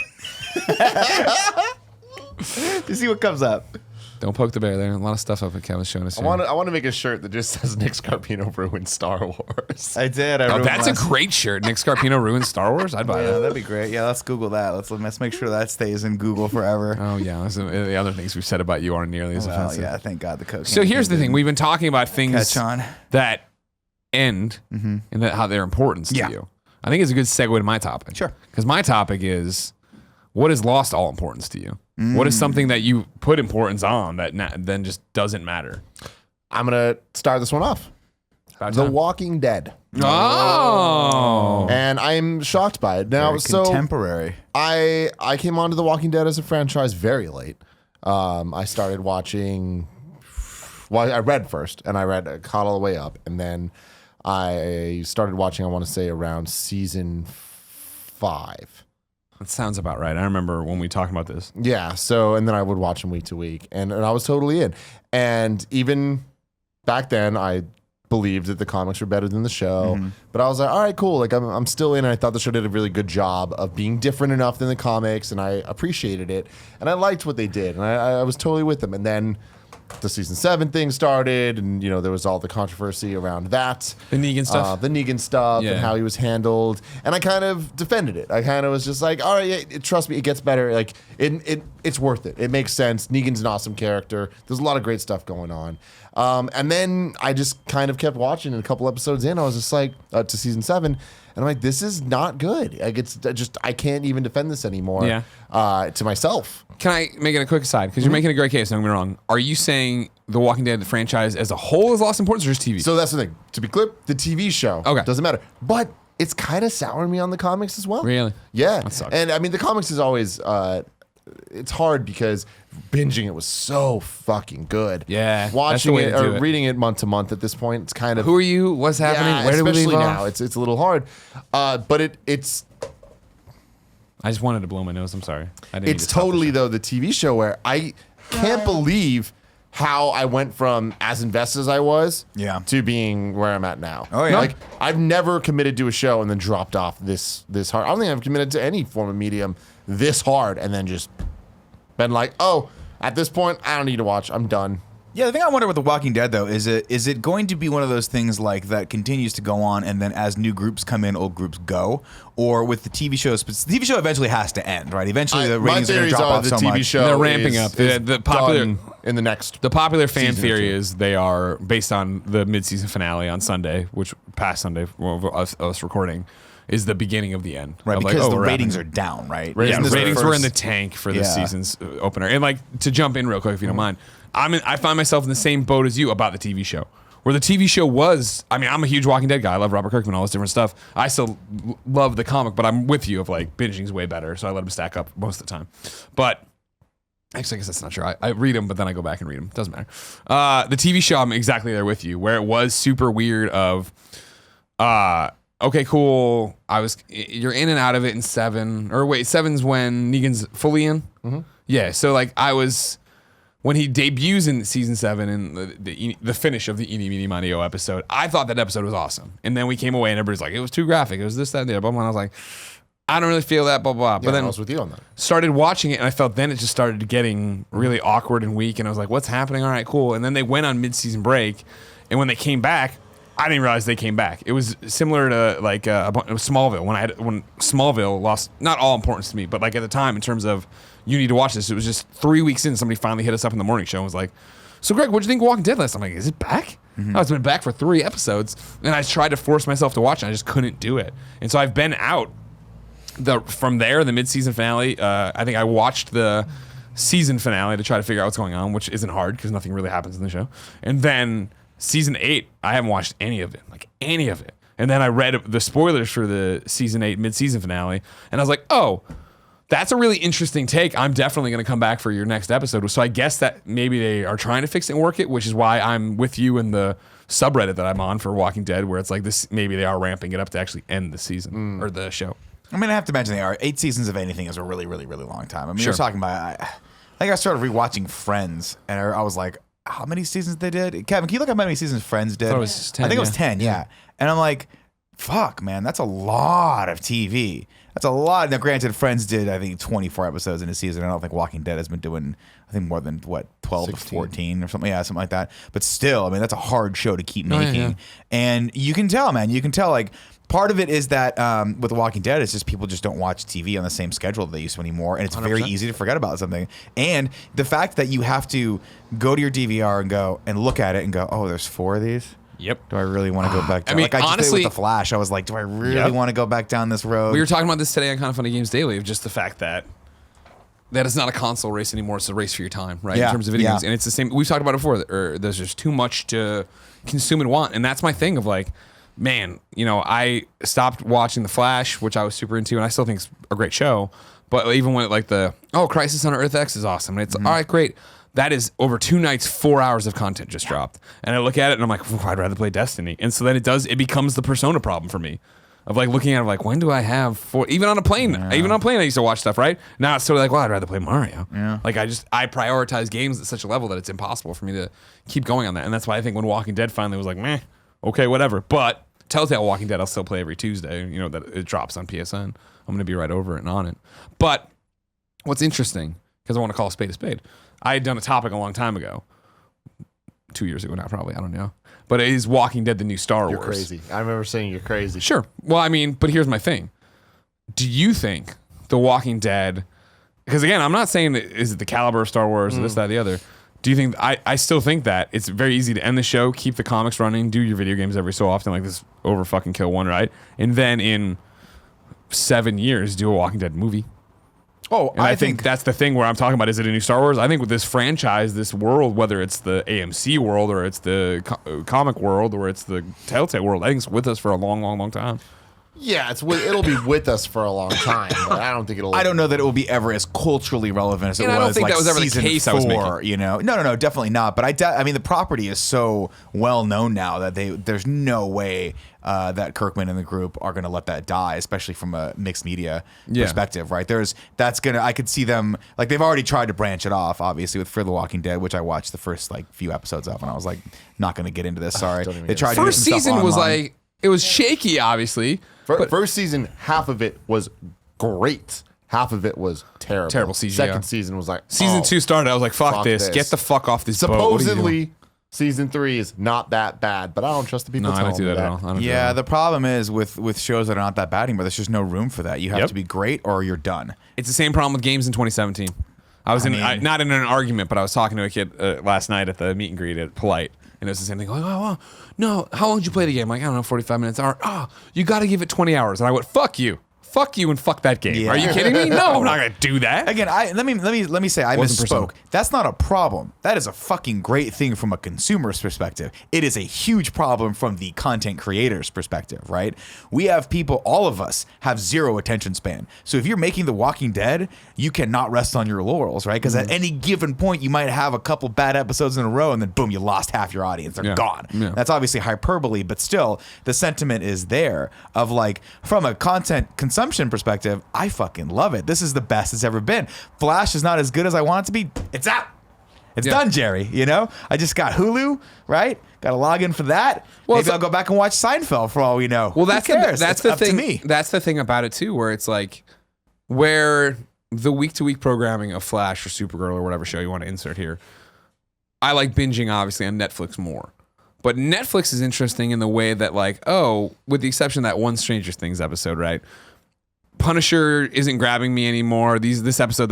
To see what comes up. Don't poke the bear. There, a lot of stuff up at Kevin's showing us. I here. want to make a shirt that just says Nick Scarpino ruined Star Wars. I did. Oh, that's a great shirt. Nick Scarpino ruined Star Wars. I'd buy Yeah, that. that'd be great. Yeah, let's Google that. Let's make sure that stays in Google forever. Oh yeah, the other things we've said about you aren't nearly as Well, offensive. yeah, thank God the cocaine. So here's the thing: we've been talking about things Catch on. that end and that how they're importance to Yeah. you. I think it's a good segue to my topic. Sure. Because my topic is what has lost all importance to you? What is something that you put importance on that then just doesn't matter? I'm going to start this one off. About The time. Walking Dead. Oh. And I'm shocked by it. Now, Very so contemporary. I came onto The Walking Dead as a franchise very late. I started watching, I read first, and I caught all the way up. And then I started watching, I want to say, around season 5. That sounds about right. I remember when we talked about this. Yeah, so, and then I would watch them week to week, and I was totally in. And even back then, I believed that the comics were better than the show, but I was like, all right, cool. Like, I'm still in, and I thought the show did a really good job of being different enough than the comics, and I appreciated it, and I liked what they did, and I was totally with them. And then the season 7 thing started, and there was all the controversy around that. The Negan stuff? And how he was handled, and I kind of defended it. I kind of was just like, all right, trust me, it gets better. Like it's worth it. It makes sense. Negan's an awesome character. There's a lot of great stuff going on. And then I just kind of kept watching, and a couple episodes in, I was just like, to season 7, and I'm like, this is not good. Like, it's just, I can't even defend this anymore. To myself. Can I make it a quick aside? Because you're making a great case, don't get me wrong. Are you saying the Walking Dead franchise as a whole has lost importance or just TV? So that's the thing. To be clear, the TV show doesn't matter. But it's kind of souring me on the comics as well. Really? Yeah. That sucks. And I mean, the comics is always, it's hard because binging it was so fucking good. Yeah, that's the Watching way it to do or it. reading it month to month at this point, it's kind of. Who are you? What's happening? Yeah, Where do we leave especially off? now. It's a little hard. But it's I just wanted to blow my nose. I'm sorry. I didn't. It's totally though the TV show where I can't believe how I went from as invested as I was to being where I'm at now. Oh, yeah. Like I've never committed to a show and then dropped off this hard. I don't think I've committed to any form of medium this hard and then just been like, oh, at this point I don't need to watch. I'm done. Yeah, the thing I wonder with The Walking Dead, though, is it going to be one of those things like that continues to go on, and then as new groups come in, old groups go? Or with the TV shows, but the TV show eventually has to end, right? Eventually the ratings are going to drop off so much. show They're ramping up. The popular done in the next. The popular fan season or theory two. is they are based on the mid-season finale on Sunday, which past Sunday, us recording, is the beginning of the end. Right, Of because the we're ratings wrapping. are down, right? Yeah, Isn't this the ratings were in first- the tank for this Yeah. season's opener. And like to jump in real quick, if you don't mind, I find myself in the same boat as you about the TV show. Where the TV show was, I mean, I'm a huge Walking Dead guy. I love Robert Kirkman, all this different stuff. I still love the comic, but I'm with you of like binging's way better, so I let them stack up most of the time. But actually, I guess that's not true. I read them, but then I go back and read them. Doesn't matter. The TV show, I'm exactly there with you, where it was super weird of, okay, cool. You're in and out of it in 7. Or wait, 7's when Negan's fully in? Mm-hmm. Yeah, so like when he debuts in season 7 in the finish of the Eeny Meeny Miny episode, I thought that episode was awesome. And then we came away and everybody's like, it was too graphic. It was this, that, and the other. Blah, blah. And I was like, I don't really feel that, blah, blah. But then I was with you on that. started watching it and I felt then it just started getting really awkward and weak. And I was like, what's happening? All right, cool. And then they went on mid-season break. And when they came back, I didn't realize they came back. It was similar to like Smallville. When Smallville lost not all importance to me, but like at the time in terms of you need to watch this, it was just 3 weeks in, somebody finally hit us up in the morning show and was like, so Greg, what'd you think of Walking Dead last time? I'm like, is it back? Oh, it's been back for 3 episodes. And I tried to force myself to watch it. I just couldn't do it. And so I've been out from there, the mid-season finale. I think I watched the season finale to try to figure out what's going on, which isn't hard because nothing really happens in the show. And then season 8, I haven't watched any of it, like any of it. And then I read the spoilers for the season 8 mid-season finale, and I was like, oh, that's a really interesting take. I'm definitely going to come back for your next episode. So I guess that maybe they are trying to fix it and work it, which is why I'm with you in the subreddit that I'm on for Walking Dead, where it's like this. Maybe they are ramping it up to actually end the season or the show. I mean, I have to imagine they are. 8 seasons of anything is a really, really, really long time. I mean, Sure. you're talking about. I think I started rewatching Friends, and I was like, how many seasons they did? Kevin, can you look up how many seasons Friends did? I thought it was 10, I think it was yeah. 10, yeah. And I'm like, fuck, man, that's a lot of TV. That's a lot. Now, granted, Friends did, I think, 24 episodes in a season. I don't think Walking Dead has been doing, I think, more than, 12 to 14 or something. Yeah, something like that. But still, I mean, that's a hard show to keep making. yeah. And you can tell, man. You can tell, like, part of it is that with The Walking Dead, it's just people just don't watch TV on the same schedule that they used to anymore. And it's very 100%. easy to forget about something. And the fact that you have to go to your DVR and go and look at it and go, oh, there's 4 of these? Yep. Do I really want to go back down? I mean, like I just honestly- did with The Flash. I was like, do I really want to go back down this road? We were talking about this today on Kind of Funny Games Daily, of just the fact that it's not a console race anymore. It's a race for your time, right? Yeah, In terms of video yeah. games. And it's the same. We've talked about it before. There's just too much to consume and want. And that's my thing of like, man, I stopped watching The Flash, which I was super into, and I still think it's a great show. But even when Crisis on Earth X is awesome. And it's all right, great. That is over 2 nights, 4 hours of content just dropped. And I look at it and I'm like, I'd rather play Destiny. And so then it becomes the Persona problem for me. Of like looking at it like, when do I have 4, even on a plane, I used to watch stuff, right? Now it's sort of like, well, I'd rather play Mario. Yeah. Like I prioritize games at such a level that it's impossible for me to keep going on that. And that's why I think when Walking Dead finally was like, meh, okay, whatever. But Telltale Walking Dead, I'll still play every Tuesday, that it drops on PSN. I'm going to be right over it and on it. But what's interesting, because I want to call a spade, I had done a topic a long time ago, 2 years ago now, probably, I don't know. But is Walking Dead the new Star Wars? You're crazy. I remember saying you're crazy. Sure. Well, I mean, but here's my thing. Do you think The Walking Dead, because again, I'm not saying is it the caliber of Star Wars or this, that, the other. Do you think, I still think that it's very easy to end the show, keep the comics running, do your video games every so often, like this over fucking kill one, right? And then in 7 years, do a Walking Dead movie. Oh, And I think that's the thing where I'm talking about, is it a new Star Wars? I think with this franchise, this world, whether it's the AMC world or it's the comic world or it's the Telltale world, I think it's with us for a long, long, long time. Yeah, it'll be with us for a long time, but I don't think it'll. I don't know that it will be ever as culturally relevant as it And was. I don't think like that was ever the season case 4, I was making. No, definitely not. But I mean, the property is so well known now that there's no way that Kirkman and the group are going to let that die, especially from a mixed media perspective, right? I could see them, like, they've already tried to branch it off, obviously, with Fear the Walking Dead, which I watched the first few episodes of, and I was like, not going to get into this. Sorry, Don't even they get tried to do First some stuff season was online. like, it was shaky, obviously. But First season, half of it was great. Half of it was terrible. Terrible CGI. Second season was like season 2 started, I was like, fuck fuck this. this. Get the fuck off this boat. What are you doing? Supposedly, season 3 is not that bad, but I don't trust the people No, I telling don't do me that at all. I don't do Yeah, that. the problem is with shows that are not that bad anymore, there's just no room for that. You have Yep. to be great or you're done. It's the same problem with games in 2017. I was not in an argument, but I was talking to a kid last night at the meet and greet at Polite, and it was the same thing. Like, oh, no, how long did you play the game? Like, I don't know, 45 minutes. Or, you got to give it 20 hours. And I went, fuck you and fuck that game. Yeah. Are you kidding me? No, I'm not gonna do that. Again, let me say I Wasn't misspoke. Persona. That's not a problem. That is a fucking great thing from a consumer's perspective. It is a huge problem from the content creator's perspective, right? We have people, all of us have zero attention span. So if you're making The Walking Dead, you cannot rest on your laurels, right? Because at any given point, you might have a couple bad episodes in a row, and then boom, you lost half your audience. They're gone. Yeah. That's obviously hyperbole, but still, the sentiment is there of like, from a content consumption perspective, I fucking love it. This is the best it's ever been. Flash is not as good as I want it to be. It's out. It's done, Jerry. You know, I just got Hulu, right? Got to log in for that. Well, Maybe I'll go back and watch Seinfeld for all we know. Well, that's Who cares? that's It's the up thing. to me. That's the thing about it too, where it's like where the week-to-week programming of Flash or Supergirl or whatever show you want to insert here. I like binging obviously on Netflix more. But Netflix is interesting in the way that like, oh, with the exception of that one Stranger Things episode, right? Punisher isn't grabbing me anymore. This episode,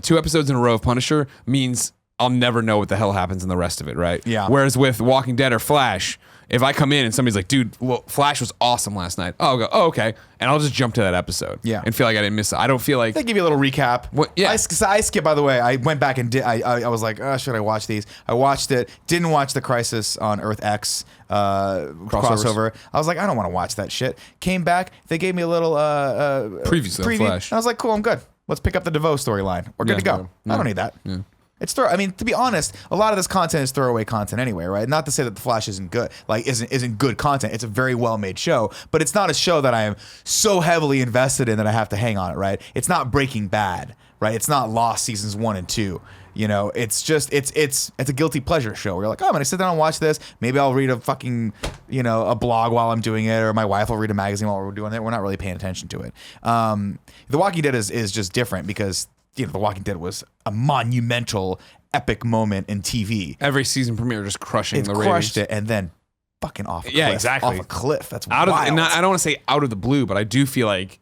2 episodes in a row of Punisher means I'll never know what the hell happens in the rest of it, right? Yeah. Whereas with Walking Dead or Flash, if I come in and somebody's like, dude, well, Flash was awesome last night. I'll go, oh, okay. And I'll just jump to that episode. Yeah. And feel like I didn't miss it. I don't feel like... They give you a little recap. What- yeah. I skipped, by the way. I went back and did. I was like, oh, should I watch these? I watched it. Didn't watch the Crisis on Earth X crossover. I was like, I don't want to watch that shit. Came back. They gave me a little Previews of Flash. And I was like, cool, I'm good. Let's pick up the DeVoe storyline. We're good to go. I don't need that. Yeah. It's I mean, to be honest, a lot of this content is throwaway content anyway, right? Not to say that The Flash isn't good, like isn't good content. It's a very well made show, but it's not a show that I am so heavily invested in that I have to hang on it, right? It's not Breaking Bad, right? It's not Lost seasons 1 and 2. You know, it's just it's a guilty pleasure show. Where you're like, oh, I'm gonna sit down and watch this. Maybe I'll read a fucking a blog while I'm doing it, or my wife will read a magazine while we're doing it. We're not really paying attention to it. The Walking Dead is just different because The Walking Dead was a monumental, epic moment in TV. Every season premiere just crushing the ratings. Crushed it, and then fucking off a cliff. Yeah, exactly. Off a cliff. That's Out of, wild. and I don't want to say out of the blue, but I do feel like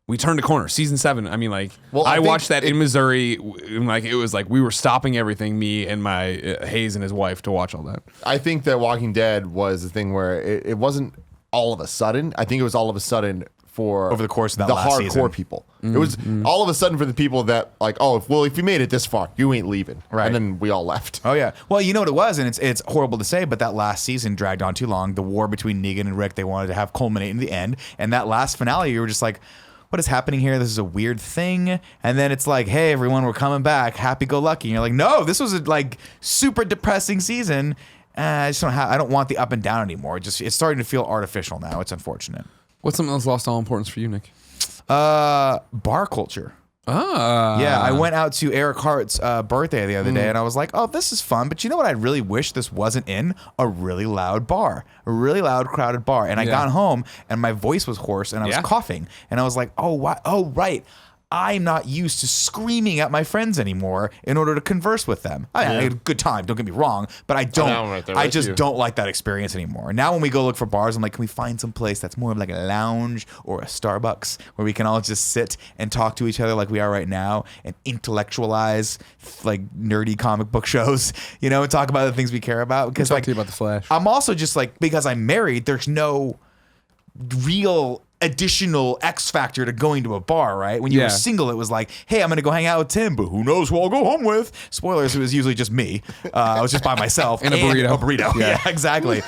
we turned a corner. Season 7. I mean, like, Well, I I think watched that in Missouri. And like, it was like we were stopping everything, me and my Hayes and his wife, to watch all that. I think that Walking Dead was the thing where it wasn't all of a sudden. I think it was all of a sudden for Over the course of that the last hardcore season. people. It was all of a sudden for the people that like, oh, if you made it this far, you ain't leaving. Right. And then we all left. Oh yeah. Well, you know what it was, and it's horrible to say, but that last season dragged on too long. The war between Negan and Rick, they wanted to have culminate in the end, and that last finale, you were just like, what is happening here? This is a weird thing. And then it's like, hey, everyone, we're coming back. Happy go lucky. And you're like, no, this was a like super depressing season. I just I don't want the up and down anymore. It's starting to feel artificial now. It's unfortunate. What's something that's lost all importance for you, Nick? Bar culture. Yeah, I went out to Eric Hart's birthday the other day, and I was like, oh, this is fun. But you know what I really wish this wasn't in? A really loud bar. A really loud, crowded bar. And I got home, and my voice was hoarse, and I was coughing. And I was like, oh, why? Oh, right. I'm not used to screaming at my friends anymore in order to converse with them. I had a good time, don't get me wrong, but I just don't like that experience anymore. Now when we go look for bars, I'm like, can we find some place that's more of like a lounge or a Starbucks where we can all just sit and talk to each other like we are right now and intellectualize like nerdy comic book shows, and talk about the things we care about? Because Talk to you about the Flash. I'm also just like, because I'm married, there's no real additional X factor to going to a bar, right? When you were single, it was like, hey, I'm gonna go hang out with Tim, but who knows who I'll go home with? Spoilers, it was usually just me. I was just by myself. And a burrito. A burrito. Yeah, exactly.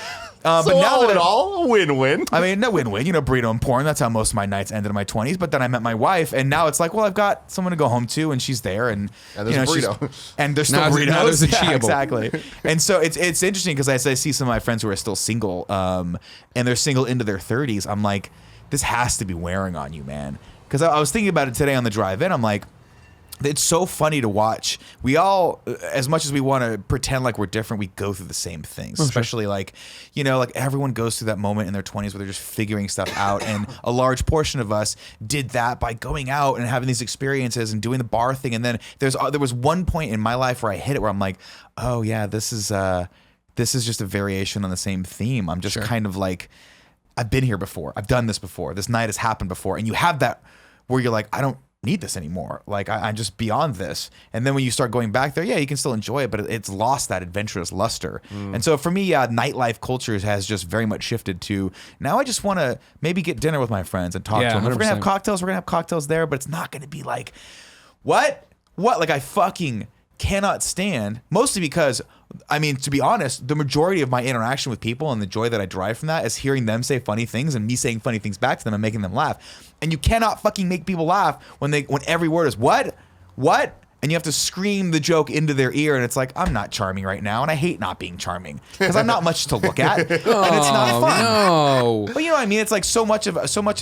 But So now that all a win-win. I mean, no win-win. Burrito and porn. That's how most of my nights ended in my 20s. But then I met my wife, and now it's like, well, I've got someone to go home to, and she's there, and there's a burrito. and there's still Now burritos. there's a Yeah, Chia bowl. exactly. And so it's interesting because as I see some of my friends who are still single, and they're single into their 30s, I'm like, this has to be wearing on you, man. Because I was thinking about it today on the drive in. I'm like, it's so funny to watch. We all, as much as we want to pretend like we're different, we go through the same things. Especially like everyone goes through that moment in their 20s where they're just figuring stuff out. And a large portion of us did that by going out and having these experiences and doing the bar thing. And then there was one point in my life where I hit it where I'm like, oh yeah, this is just a variation on the same theme. I'm just kind of like, I've been here before. I've done this before. This night has happened before. And you have that where you're like, I don't need this anymore. Like, I'm just beyond this. And then when you start going back there, yeah, you can still enjoy it, but it's lost that adventurous luster. And so for me, nightlife culture has just very much shifted to, now I just want to maybe get dinner with my friends and talk to them. If we're going to have 100%. cocktails, we're going to have cocktails there, but it's not going to be like, what? Like, I fucking cannot stand, mostly because, I mean, to be honest, the majority of my interaction with people and the joy that I derive from that is hearing them say funny things and me saying funny things back to them and making them laugh. And you cannot fucking make people laugh when every word is what, and you have to scream the joke into their ear, and it's like, I'm not charming right now, and I hate not being charming because I'm not much to look at, and it's not fun. No. But you know what I mean? It's like so much of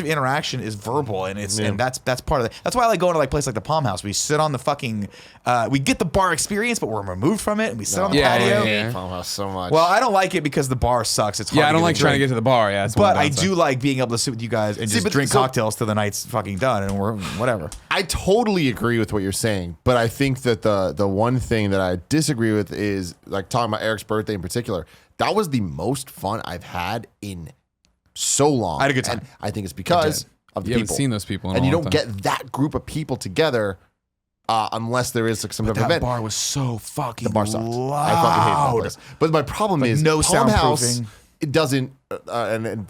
interaction is verbal, and and that's part of it. That's why I like going to like places like the Palm House. We sit on the fucking, we get the bar experience, but we're removed from it, and we sit on the patio. Yeah. Palm House so much. Well, I don't like it because the bar sucks. It's hard Yeah, I don't like trying to drink. get to the bar. Yeah, But I do like being able to sit with you guys and just drink cocktails till the night's fucking done, and we're whatever. I totally agree with what you're saying, but I think that the one thing that I disagree with is like talking about Eric's birthday in particular. That was the most fun I've had in so long. I had a good time. And I think it's because of the You haven't people. seen those people in and a you long don't time. get that group of people together unless there is like some type of That event. bar was so fucking The bar sucked. loud. I fucking hate that place. But my problem is no Palm House, soundproofing. it doesn't and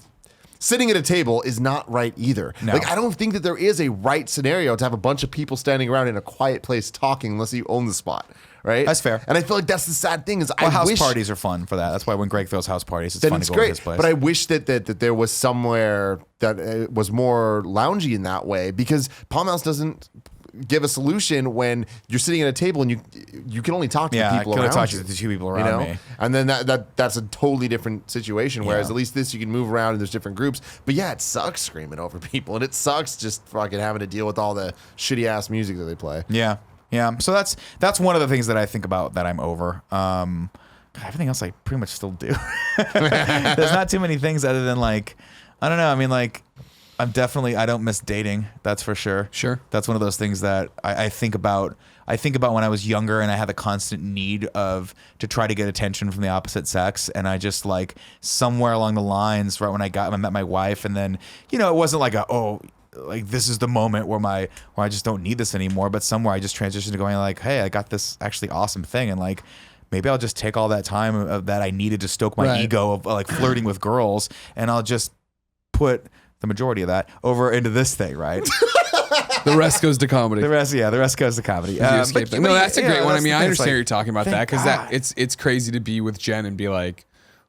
sitting at a table is not right either. No. Like I don't think that there is a right scenario to have a bunch of people standing around in a quiet place talking unless you own the spot. Right? That's fair. And I feel like that's the sad thing is Well, I house wish parties are fun for that. That's why when Greg throws house parties, it's then fun it's to go to great. his place. But I wish that there was somewhere that was more loungy in that way because Palm House doesn't give a solution when you're sitting at a table and you can only talk to the I people can only around talk you. to the two people around me. And then that's a totally different situation. Whereas Yeah. at least this you can move around and there's different groups. But yeah, it sucks screaming over people and it sucks just fucking having to deal with all the shitty ass music that they play. Yeah. Yeah. So that's one of the things that I think about that I'm over. Everything else I pretty much still do. There's not too many things other than like, I don't know. I mean, like, I don't miss dating. That's for sure. Sure. That's one of those things that I think about. I think about when I was younger and I had the constant need to try to get attention from the opposite sex. And I just like somewhere along the lines, right when I met my wife, and then, you know, it wasn't like like this is the moment where I just don't need this anymore. But somewhere I just transitioned to going like, hey, I got this actually awesome thing. And like, maybe I'll just take all that time that I needed to stoke my ego of like flirting with girls, and I'll just put the majority of that over into this thing, right? The rest goes to comedy. The rest goes to comedy. You escape that. No, that's a great one. I mean, I understand like, you're talking about thank that because God. it's crazy to be with Jen and be like,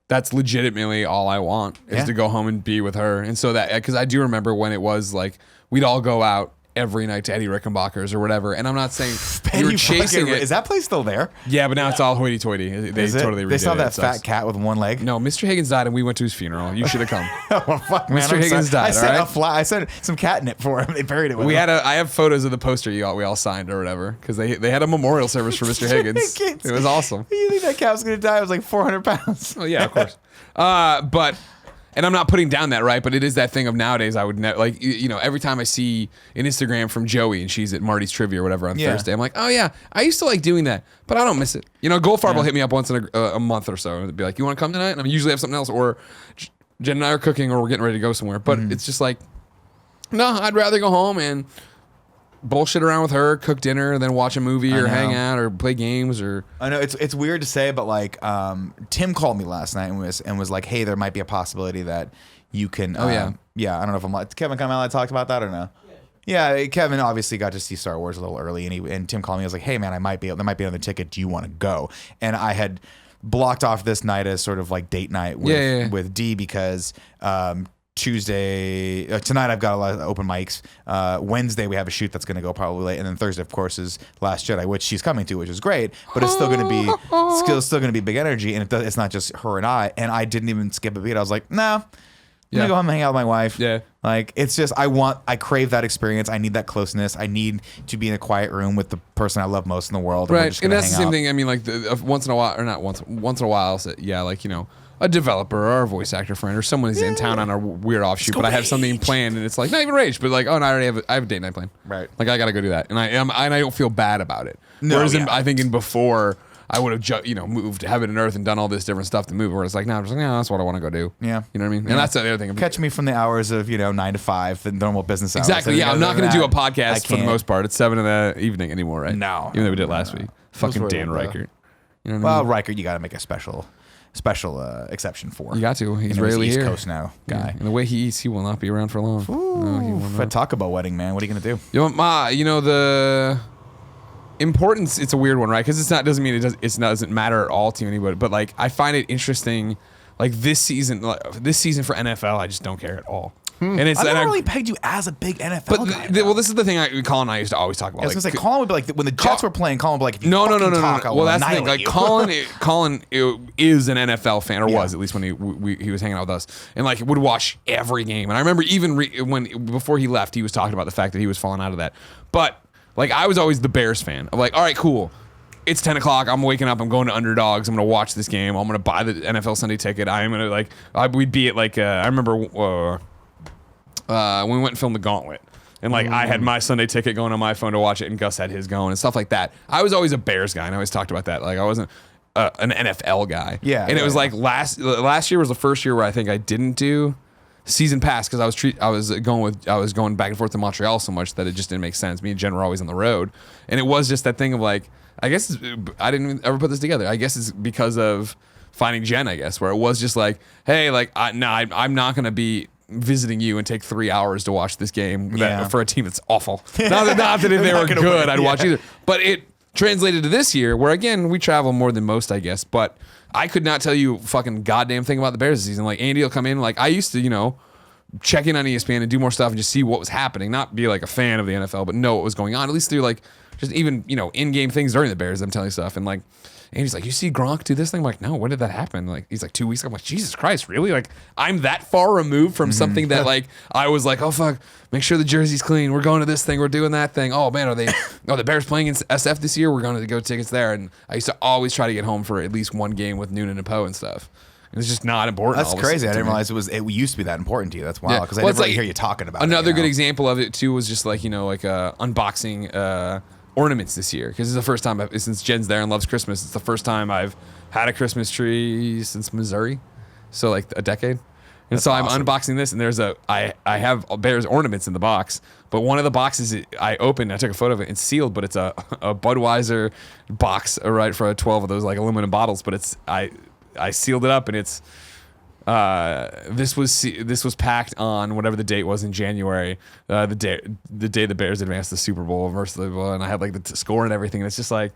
that's legitimately all I want is Yeah. to go home and be with her. And so that because I do remember when it was like we'd all go out every night to Eddie Rickenbacker's or whatever. And I'm not saying you were chasing it. Is that place still there? Yeah, but now it's all hoity-toity. They Is it? totally redid They still have it. that It sucks. fat cat with one leg. No, Mr. Higgins died and we went to his funeral. You should have come. Oh, fuck, man, Mr. I'm Higgins sorry. died, all right? I sent some catnip for him. They buried it with him. I have photos of the poster we all signed or whatever because they had a memorial service for Mr. Higgins. It was awesome. You think that cat was going to die? It was like 400 pounds. Oh yeah, of course. And I'm not putting down that, right? But it is that thing of nowadays. I would never like you know every time I see an Instagram from Joey and she's at Marty's Trivia or whatever on Yeah. Thursday, I'm like, oh yeah, I used to like doing that, but I don't miss it. You know, Goldfarb will hit me up once in a month or so and be like, you want to come tonight? And I usually have something else, or Jen and I are cooking, or we're getting ready to go somewhere. But it's just like, no, I'd rather go home and bullshit around with her, cook dinner, then watch a movie or know. hang out or play games or. I know it's weird to say, but like Tim called me last night and was like, hey, there might be a possibility that you can. Oh, yeah. Yeah. I don't know if I'm like Kevin Kamala talked about that or no. Yeah, Kevin obviously got to see Star Wars a little early, and Tim called me. I was like, "Hey, man, there might be another ticket. Do you want to go?" And I had blocked off this night as sort of like date night with D because Tuesday tonight I've got a lot of open mics. Wednesday we have a shoot that's going to go probably late, and then Thursday, of course, is Last Jedi, which she's coming to, which is great. But it's still going to be still going to be big energy, and it's not just her and I. And I didn't even skip a beat. I was like, "No." I'm gonna go home and hang out with my wife. Yeah. Like, it's just, I crave that experience. I need that closeness. I need to be in a quiet room with the person I love most in the world. We're Right, just and gonna that's the hang same out. thing. I mean, like once in a while, or not once in a while. So, yeah, like you know, a developer or a voice actor friend or someone is in town on a weird offshoot, but I have something planned, and it's like not even rage, but like, oh, no, I have a date night planned. Right. Like I gotta go do that, and I don't feel bad about it. No, Whereas yeah. I think in before. I would have, moved heaven and earth and done all this different stuff to move. Where it's like, no, I'm just like, no, that's what I want to go do. Yeah. You know what I mean? Yeah. And that's the other thing. Catch me from the hours of 9 to 5, the normal business hours. Exactly. Yeah, I'm not going to do a I podcast for the can't. most part. It's 7 in the evening anymore, right? No. Even though we did it last week. Fucking worried Dan about that. Reichert. You know what I Well, mean? Riker, you got to make a special exception for. You got to. He's You know, rarely East here. Coast now guy. And the way he eats, he will not be around for long. No, he will For a not. Taco Bell wedding, man. What are you gonna do? The importance, it's a weird one, right? Because doesn't mean it doesn't matter at all to anybody. But like, I find it interesting. Like this season for NFL, I just don't care at all. And it's I've and never really pegged you as a big NFL but guy. well, this is the thing Colin and I used to always talk about. I was gonna say Colin would be like when the Jets were playing. Colin would be like, if you no. talk, I will Well, that's the thing. annihilate Like you. Colin is an NFL fan, or was at least when he was hanging out with us, and like would watch every game. And I remember even before he left, he was talking about the fact that he was falling out of that. But like I was always the Bears fan. I'm like, all right, cool. It's 10 o'clock. I'm waking up. I'm going to Underdogs. I'm going to watch this game. I'm going to buy the NFL Sunday ticket. I'm going to we'd be at like, I remember when we went and filmed The Gauntlet. And like I had my Sunday ticket going on my phone to watch it, and Gus had his going and stuff like that. I was always a Bears guy, and I always talked about that. Like I wasn't an NFL guy. Yeah. And it was like last year was the first year where I think I didn't do season pass because I was going back and forth to Montreal so much that it just didn't make sense. Me and Jen were always on the road, and it was just that thing of like. I guess I didn't ever put this together. I guess it's because of finding Jen, I guess, where it was just like, hey, like, I'm not going to be visiting you and take 3 hours to watch this game for a team that's awful. Not that if they were good, I'd watch either. But it translated to this year where, again, we travel more than most, I guess. But I could not tell you fucking goddamn thing about the Bears this season. Like, Andy will come in. Like, I used to, check in on ESPN and do more stuff and just see what was happening. Not be like a fan of the NFL, but know what was going on. At least through like, just even, in-game things during the Bears, I'm telling you stuff. And like, Andy's like, you see Gronk do this thing? I'm like, no, when did that happen? Like, he's like 2 weeks ago. I'm like, Jesus Christ, really? Like, I'm that far removed from something that like, I was like, oh fuck, make sure the jersey's clean. We're going to this thing. We're doing that thing. Oh man, the Bears playing in SF this year? We're going to go tickets there. And I used to always try to get home for at least one game with Noonan and Poe and stuff. It's just not important. That's crazy. I didn't realize it used to be that important to you. That's wild because I never really hear you talking about it. Another good example of it too was just like unboxing ornaments this year because it's the first time since Jen's there and loves Christmas. It's the first time I've had a Christmas tree since Missouri, so like a decade. And so awesome. I'm unboxing this, and I have Bears ornaments in the box, but one of the boxes I opened, I took a photo of it, it's sealed, but it's a Budweiser box, right, for 12 of those like aluminum bottles, but I sealed it up, and it's this was packed on whatever the date was in January, the day the Bears advanced the Super Bowl versus and I had like the score and everything, and it's just like,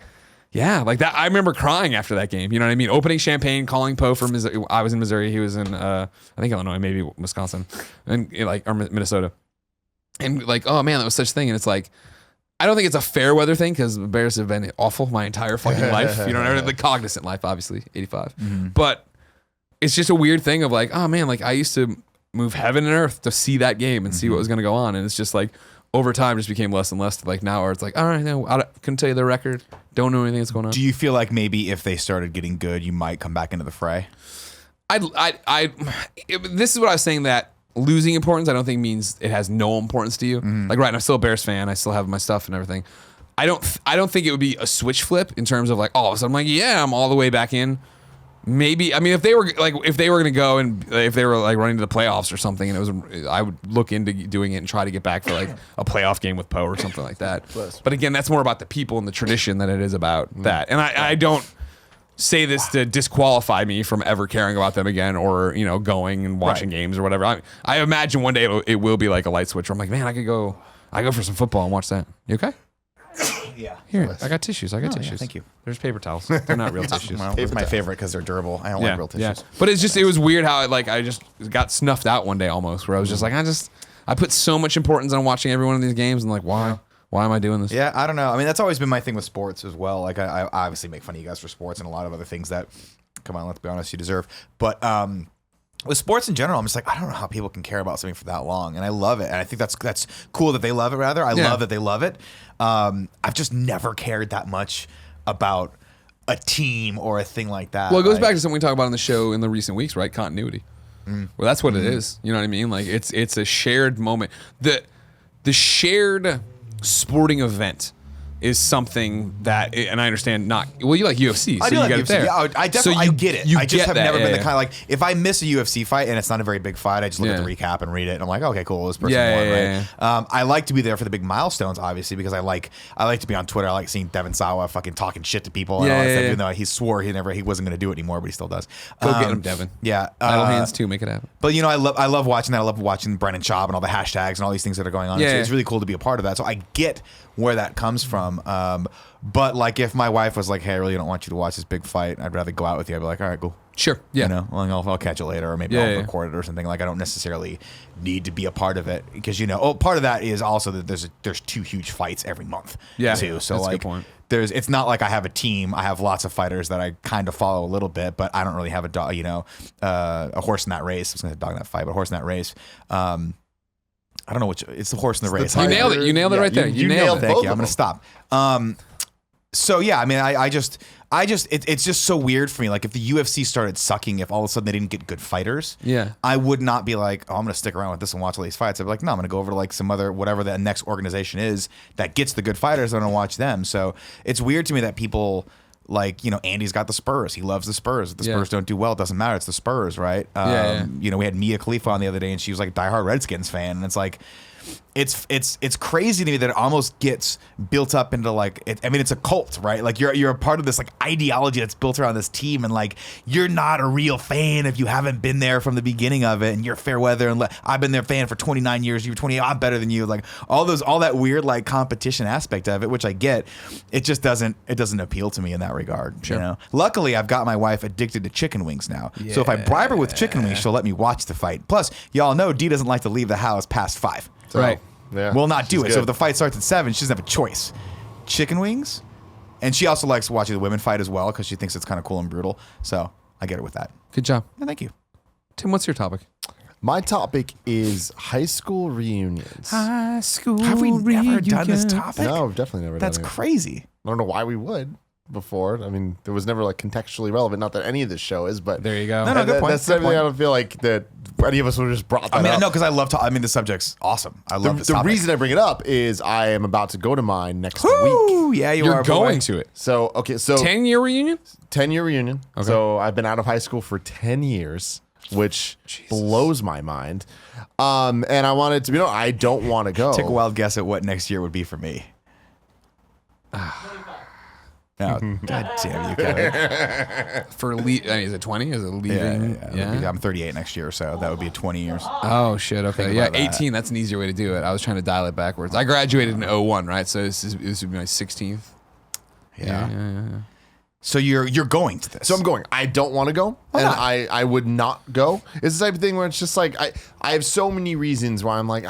yeah, like that. I remember crying after that game. You know what I mean? Opening champagne, calling Poe from Missouri. I was in Missouri. He was in I think Illinois, maybe Wisconsin, and or Minnesota. And like, oh man, that was such a thing. And it's like, I don't think it's a fair weather thing because the Bears have been awful my entire fucking life. You know, the cognizant life, obviously, 85. Mm-hmm. But it's just a weird thing of like, oh man, like I used to move heaven and earth to see that game and see what was going to go on. And it's just like over time just became less and less to like now where it's like, all right, no, I couldn't tell you the record. Don't know anything that's going on. Do you feel like maybe if they started getting good, you might come back into the fray? This is what I was saying, that losing importance I don't think means it has no importance to you. Like right now, I'm still a Bears fan. I still have my stuff and everything. I don't think it would be a switch flip in terms of like all of a sudden I'm like, yeah, I'm all the way back in. Maybe, I mean, if they were going to go and if they were like running to the playoffs or something, and I would look into doing it and try to get back for like a playoff game with Poe or something like that. But again, that's more about the people and the tradition than it is about that. And I don't say this to disqualify me from ever caring about them again or, going and watching games or whatever. I imagine one day it will be like a light switch where I'm like, man, I go for some football and watch that. You okay? Yeah. Here, I got tissues. Yeah, thank you. There's paper towels. They're not real tissues. Well, it's my favorite because they're durable. I don't like real tissues. Yeah. But it was weird how I just got snuffed out one day almost, where I was just like, I put so much importance on watching every one of these games, and like, why am I doing this? Yeah, I don't know. I mean, that's always been my thing with sports as well. Like, I obviously make fun of you guys for sports and a lot of other things that, come on, let's be honest, you deserve. But with sports in general, I'm just like, I don't know how people can care about something for that long, and I love it, and I think that's cool that they love it. Rather, I love that they love it. I've just never cared that much about a team or a thing like that. Well, it goes back to something we talked about on the show in the recent weeks, right? Continuity. Well, that's what it is. You know what I mean? Like it's a shared moment. The shared sporting event is something that, and I understand you like UFC, so I do you like get UFC. it there. Yeah, I definitely get it. I just have never been the kind of like, if I miss a UFC fight and it's not a very big fight, I just look at the recap and read it, and I'm like, okay, cool, this person won, right? I like to be there for the big milestones, obviously, because I like to be on Twitter. I like seeing Devin Sawa fucking talking shit to people, and all that stuff, even though he swore he wasn't going to do it anymore, but he still does. Go get him, Devin. Yeah, idle hands too, make it happen. But I love watching that. I love watching Brennan Schaub and all the hashtags and all these things that are going on. It's really cool to be a part of that. So I get where that comes from. some. But like if my wife was like, hey, I really don't want you to watch this big fight, I'd rather go out with you. I'd be like, all right, cool. Sure. Yeah. You know, well, I'll catch it later, or maybe I'll record it or something. Like I don't necessarily need to be a part of it because part of that is also that there's 2 huge fights every month. Yeah. Too. So that's a like good point. it's not like I have a team. I have lots of fighters that I kind of follow a little bit, but I don't really have a dog. A horse in that race. I was going to dog in that fight, but a horse in that race. I don't know which. It's the horse in the race. You nailed it. You nailed it right there. You nailed it. Thank you. I'm going to stop. So yeah, I mean, it's just so weird for me. Like if the UFC started sucking, if all of a sudden they didn't get good fighters, I would not be like, oh, I'm going to stick around with this and watch all these fights. I'd be like, no, I'm going to go over to like some other, whatever the next organization is that gets the good fighters. I'm going to watch them. So it's weird to me that people like, Andy's got the Spurs. He loves the Spurs. If the Spurs don't do well, it doesn't matter. It's the Spurs, right? We had Mia Khalifa on the other day and she was like a diehard Redskins fan. And it's like, it's crazy to me that it almost gets built up into like it's a cult, right? Like you're a part of this like ideology that's built around this team, and like you're not a real fan if you haven't been there from the beginning of it, and you're fair weather and I've been their fan for 29 years, you're 28, I'm better than you, like all that weird like competition aspect of it, which I get. It just doesn't appeal to me in that regard. Sure. Luckily I've got my wife addicted to chicken wings now, so if I bribe her with chicken wings, she'll let me watch the fight. Plus y'all know Dee doesn't like to leave the house past 5. So right. Yeah, will not do it. good. So if the fight starts at 7, she doesn't have a choice. Chicken wings. And she also likes watching the women fight as well because she thinks it's kind of cool and brutal. So I get her with that. Good job. Yeah, thank you. Tim, what's your topic? My topic is high school reunions. High school Have we never done this topic? No, I've definitely never That's done it. crazy. I don't know why we would before. I mean, it was never like contextually relevant. Not that any of this show is, but There you go. No, good point. That's Good everything. point. I don't feel like that any of us would have just brought that I mean, up. no, because I love the subject's awesome. I love this The topic. reason I bring it up is I am about to go to mine next week. Woo! Yeah, You're are going boy. to it. So, okay, so 10-year reunion? 10-year reunion. Okay. So I've been out of high school for 10 years, which blows my mind. And I wanted to, I don't want to go. Take a wild guess at what next year would be for me. No, God damn you, Kevin. Is it 20? Is it leaving? Yeah. I'm 38 next year, so that would be 20 years. Oh, shit. Okay. Think Yeah, about that. 18. That's an easier way to do it. I was trying to dial it backwards. I graduated in 01, right? So this would be my 16th. Yeah. So you're going to this. So I'm going. I don't want to go, and I would not go. It's the type of thing where it's just like I have so many reasons why I'm like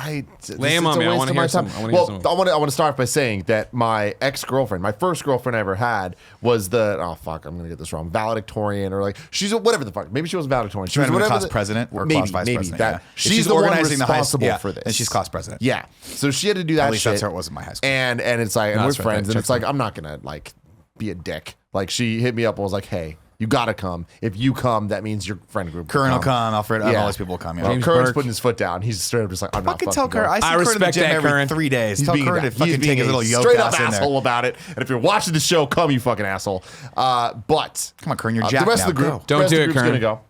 Lay 'em on me. I wanna hear some. I want to start by saying that my ex-girlfriend, my first girlfriend I ever had, was I'm gonna get this wrong, valedictorian, or like she's whatever the fuck. Maybe she was valedictorian. She was Class whatever president or maybe, class vice maybe president. that. Yeah. If She's the one organizing the high responsible for this, and she's class president. Yeah. So she had to do that. At least shit. that's how it was in my high school. And it's like, and we're that's right. friends, and Check it's like I'm not gonna like be a dick. Like she hit me up and was like, "Hey, you gotta come. If you come, that means your friend group. Curran will come. Alfred, all these people will come. Well, James Curran's Burke. putting his foot down. He's straight up just like, I'm not Fucking fucking tell Curran. going. I see Curran in the respect gym that, every Curran. 3 days. He's Tell being Curran to fucking take his little yoke straight up ass in asshole there. about it. And if you're watching the show, come, you fucking asshole. But Come on, Curran, you're the jacked rest now. of the group, Go. Don't the rest do of the it, group's Curran. gonna go.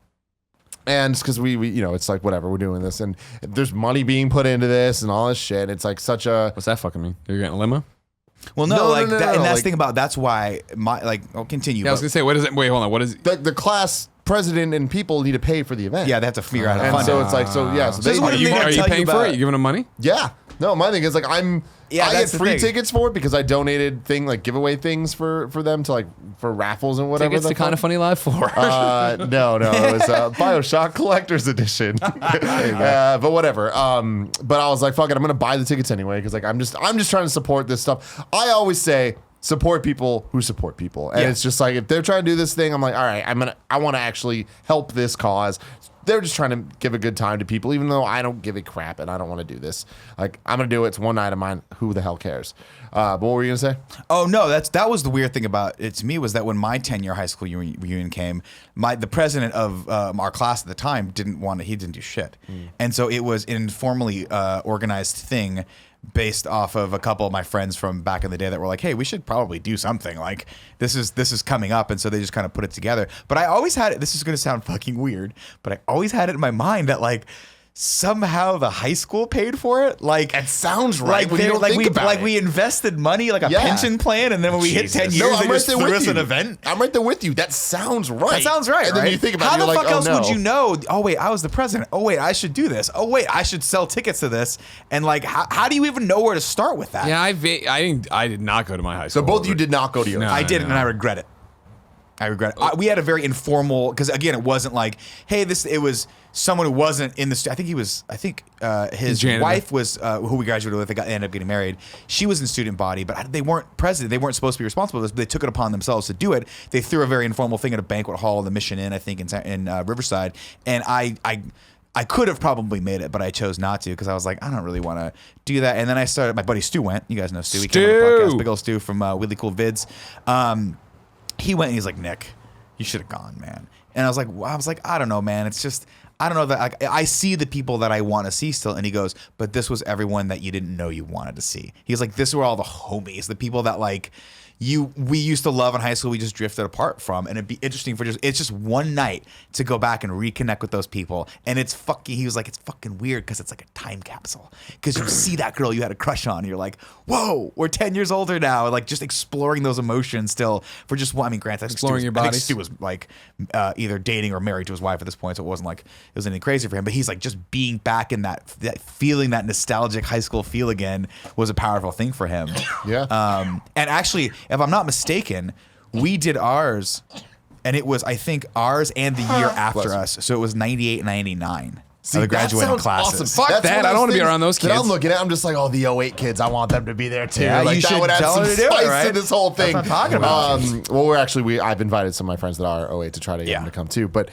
And it's because we it's like whatever, we're doing this, and there's money being put into this and all this shit. It's like such a What's that fucking mean? You're getting a limo? Well, No, like no, that, and no, that's like- the thing about that's why I'll continue. Yeah, I was but- gonna say, what is it? Wait, hold on. What is it? the class president and people need to pay for the event. yeah, they have to figure out how to and fund so it. it's like so yeah. So they, Are you- Are you tell you paying for about- it? You giving them money? yeah. No, my thing is like I get that's the free thing. tickets for it because I donated giveaway things for them to like for raffles and whatever. Tickets the to Kind of fuck. Funny Live 4. No, it was BioShock Collector's Edition. But whatever. But I was like, fuck it, I'm gonna buy the tickets anyway because like I'm just trying to support this stuff. I always say support people who support people, and it's just like if they're trying to do this thing, I'm like, all right, I want to actually help this cause. They're just trying to give a good time to people, even though I don't give a crap and I don't want to do this. Like I'm gonna do it. It's one night of mine. Who the hell cares? But what were you gonna say? Oh no, that was the weird thing about it to me was that when my 10-year high school reunion came, the president of our class at the time he didn't do shit, and so it was an informally organized thing based off of a couple of my friends from back in the day that were like, hey, we should probably do something, like this is coming up, and so they just kind of put it together. But I always had it, this is going to sound fucking weird, but I always had it in my mind that like somehow the high school paid for it. Like It sounds right. Like, when you don't think about it. we invested money like a pension plan, and then when we hit 10 years, they just threw us an event. I'm right there with you. That sounds right. That sounds right. And then you think about how it, you're the like, fuck else oh, no. would you know? Oh wait, I was the president. Oh wait, I should do this. Oh wait, I should sell tickets to this. And like, how do you even know where to start with that? Yeah, I did not go to my high So school. both of you did not go to yours. No. I did, and I regret it. I regret it. We had a very informal, because again, it wasn't like, hey, it was someone who wasn't in the. I think his Janitor. wife was who we graduated with. They ended up getting married. She was in student body, but they weren't president. They weren't supposed to be responsible for this, but they took it upon themselves to do it. They threw a very informal thing at a banquet hall, the Mission Inn, I think, in Riverside, and I could have probably made it, but I chose not to because I was like, I don't really want to do that. And then I started. My buddy Stu went. You guys know Stu. He came on the podcast. Big old Stu from Really Cool Vids. He went and he's like, Nick, you should have gone, man. And I was like, I don't know, man. It's just, I don't know that I see the people that I want to see still. And he goes, but this was everyone that you didn't know you wanted to see. He's like, this were all the homies, the people that like we used to love in high school. We just drifted apart from, and it'd be interesting it's just one night to go back and reconnect with those people. And he was like, it's fucking weird because it's like a time capsule. Because you see that girl you had a crush on, and you're like, whoa, we're 10 years older now. Like just exploring those emotions still for just one. I mean, granted, Exploring your I think bodies. Stu was like either dating or married to his wife at this point, so it wasn't like it was anything crazy for him. But he's like, just being back in that feeling, that nostalgic high school feel again was a powerful thing for him. Yeah. And actually, if I'm not mistaken, we did ours, and it was, I think, ours and the year after us. So it was 98, 99. See, the that graduating sounds classes. awesome. Fuck That's that. one of I don't those wanna be things around those that kids. I'm looking at. I'm just like, oh, the 08 kids. I want them to be there too. Yeah, like you that should would add tell some her to do it, spice right? to this whole thing. That's what I'm talking about. Well, we're actually I've invited some of my friends that are 08 to try to get them to come too. But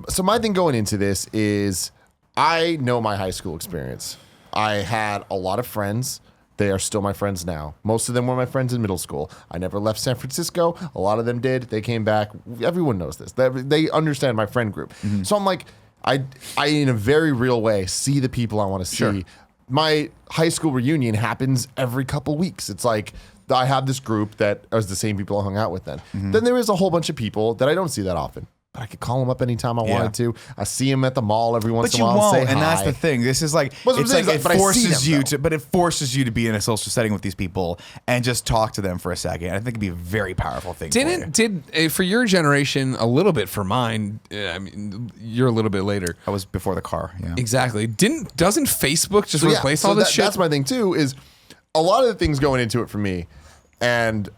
so my thing going into this is, I know my high school experience. I had a lot of friends. They are still my friends now. Most of them were my friends in middle school. I never left San Francisco. A lot of them did. They came back. Everyone knows this. They understand my friend group. Mm-hmm. So I'm like, I in a very real way see the people I want to see. Sure. My high school reunion happens every couple weeks. It's like I have this group that was the same people I hung out with then. Mm-hmm. Then there is a whole bunch of people that I don't see that often. But I could call them up anytime I wanted to. I see them at the mall every once But in you a while won't, and say and that's hi. the thing. This is like, Well, it's that's like what I'm it saying, but I see forces them, you though. to, but it forces you to be in a social setting with these people and just talk to them for a second. I think it'd be a very powerful thing. For your generation, a little bit for mine. I mean, you're a little bit later. I was before the car. Yeah. Exactly. Doesn't Facebook just So, yeah, replace so all this shit? That's my thing too. Is a lot of the things going into it for me, and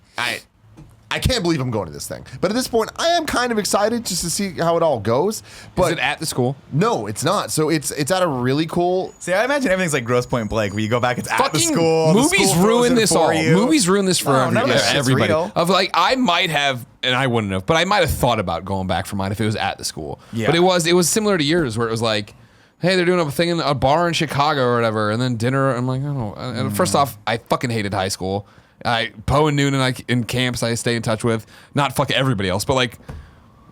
I can't believe I'm going to this thing. But at this point, I am kind of excited just to see how it all goes. But Is it at the school? no, it's not. So it's at a really cool. See, I imagine everything's like Grosse Point Blank, where you go back, it's at the Fucking school. the movies school ruin throws it this for all. you. Movies ruin this for No, none of that shit's everybody. real. Of like, I might have, and I wouldn't have, but I might have thought about going back for mine if it was at the school. Yeah. But it was similar to yours, where it was like, hey, they're doing a thing in a bar in Chicago or whatever, and then dinner. I'm like, I don't know. And first off, I fucking hated high school. Poe and Noonan in camps I stay in touch with. Not fuck everybody else, but like,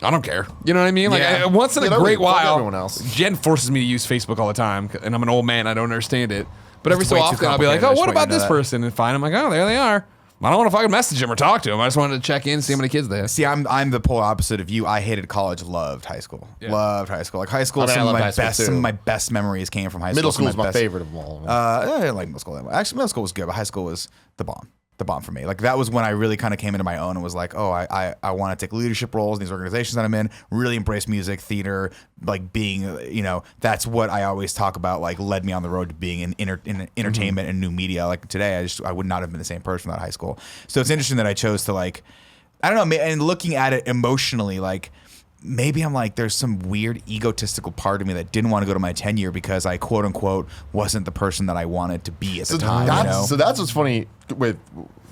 I don't care. You know what I mean? Like Yeah. once in Yeah, a great fuck while, everyone else. Jen forces me to use Facebook all the time, and I'm an old man. I don't understand it. But every It's so way too often I'll be like, complicated. I oh, just what want you about to know this that. person? And find them like, oh, there they are. I don't want to fucking message them or talk to them. I just wanted to check in, see how many kids they have. See, I'm the polar opposite of you. I hated college, loved high school. Yeah. Loved high school. Like high school, I mean, I some of love my high school, best too. some of my best memories came from high Middle school. school Some is of my best- favorite of them all. I didn't like middle school that much. Actually, middle school was good, but high school was the bomb. The bomb for me. Like that was when I really kind of came into my own and was like, oh, I want to take leadership roles in these organizations that I'm in, really embrace music, theater, like being, that's what I always talk about, like led me on the road to being in entertainment and new media. Like today, I would not have been the same person without high school. So it's interesting that I chose to like, I don't know, and looking at it emotionally, like, maybe I'm like, there's some weird egotistical part of me that didn't want to go to my 10-year because I quote unquote wasn't the person that I wanted to be at the time. So that's what's funny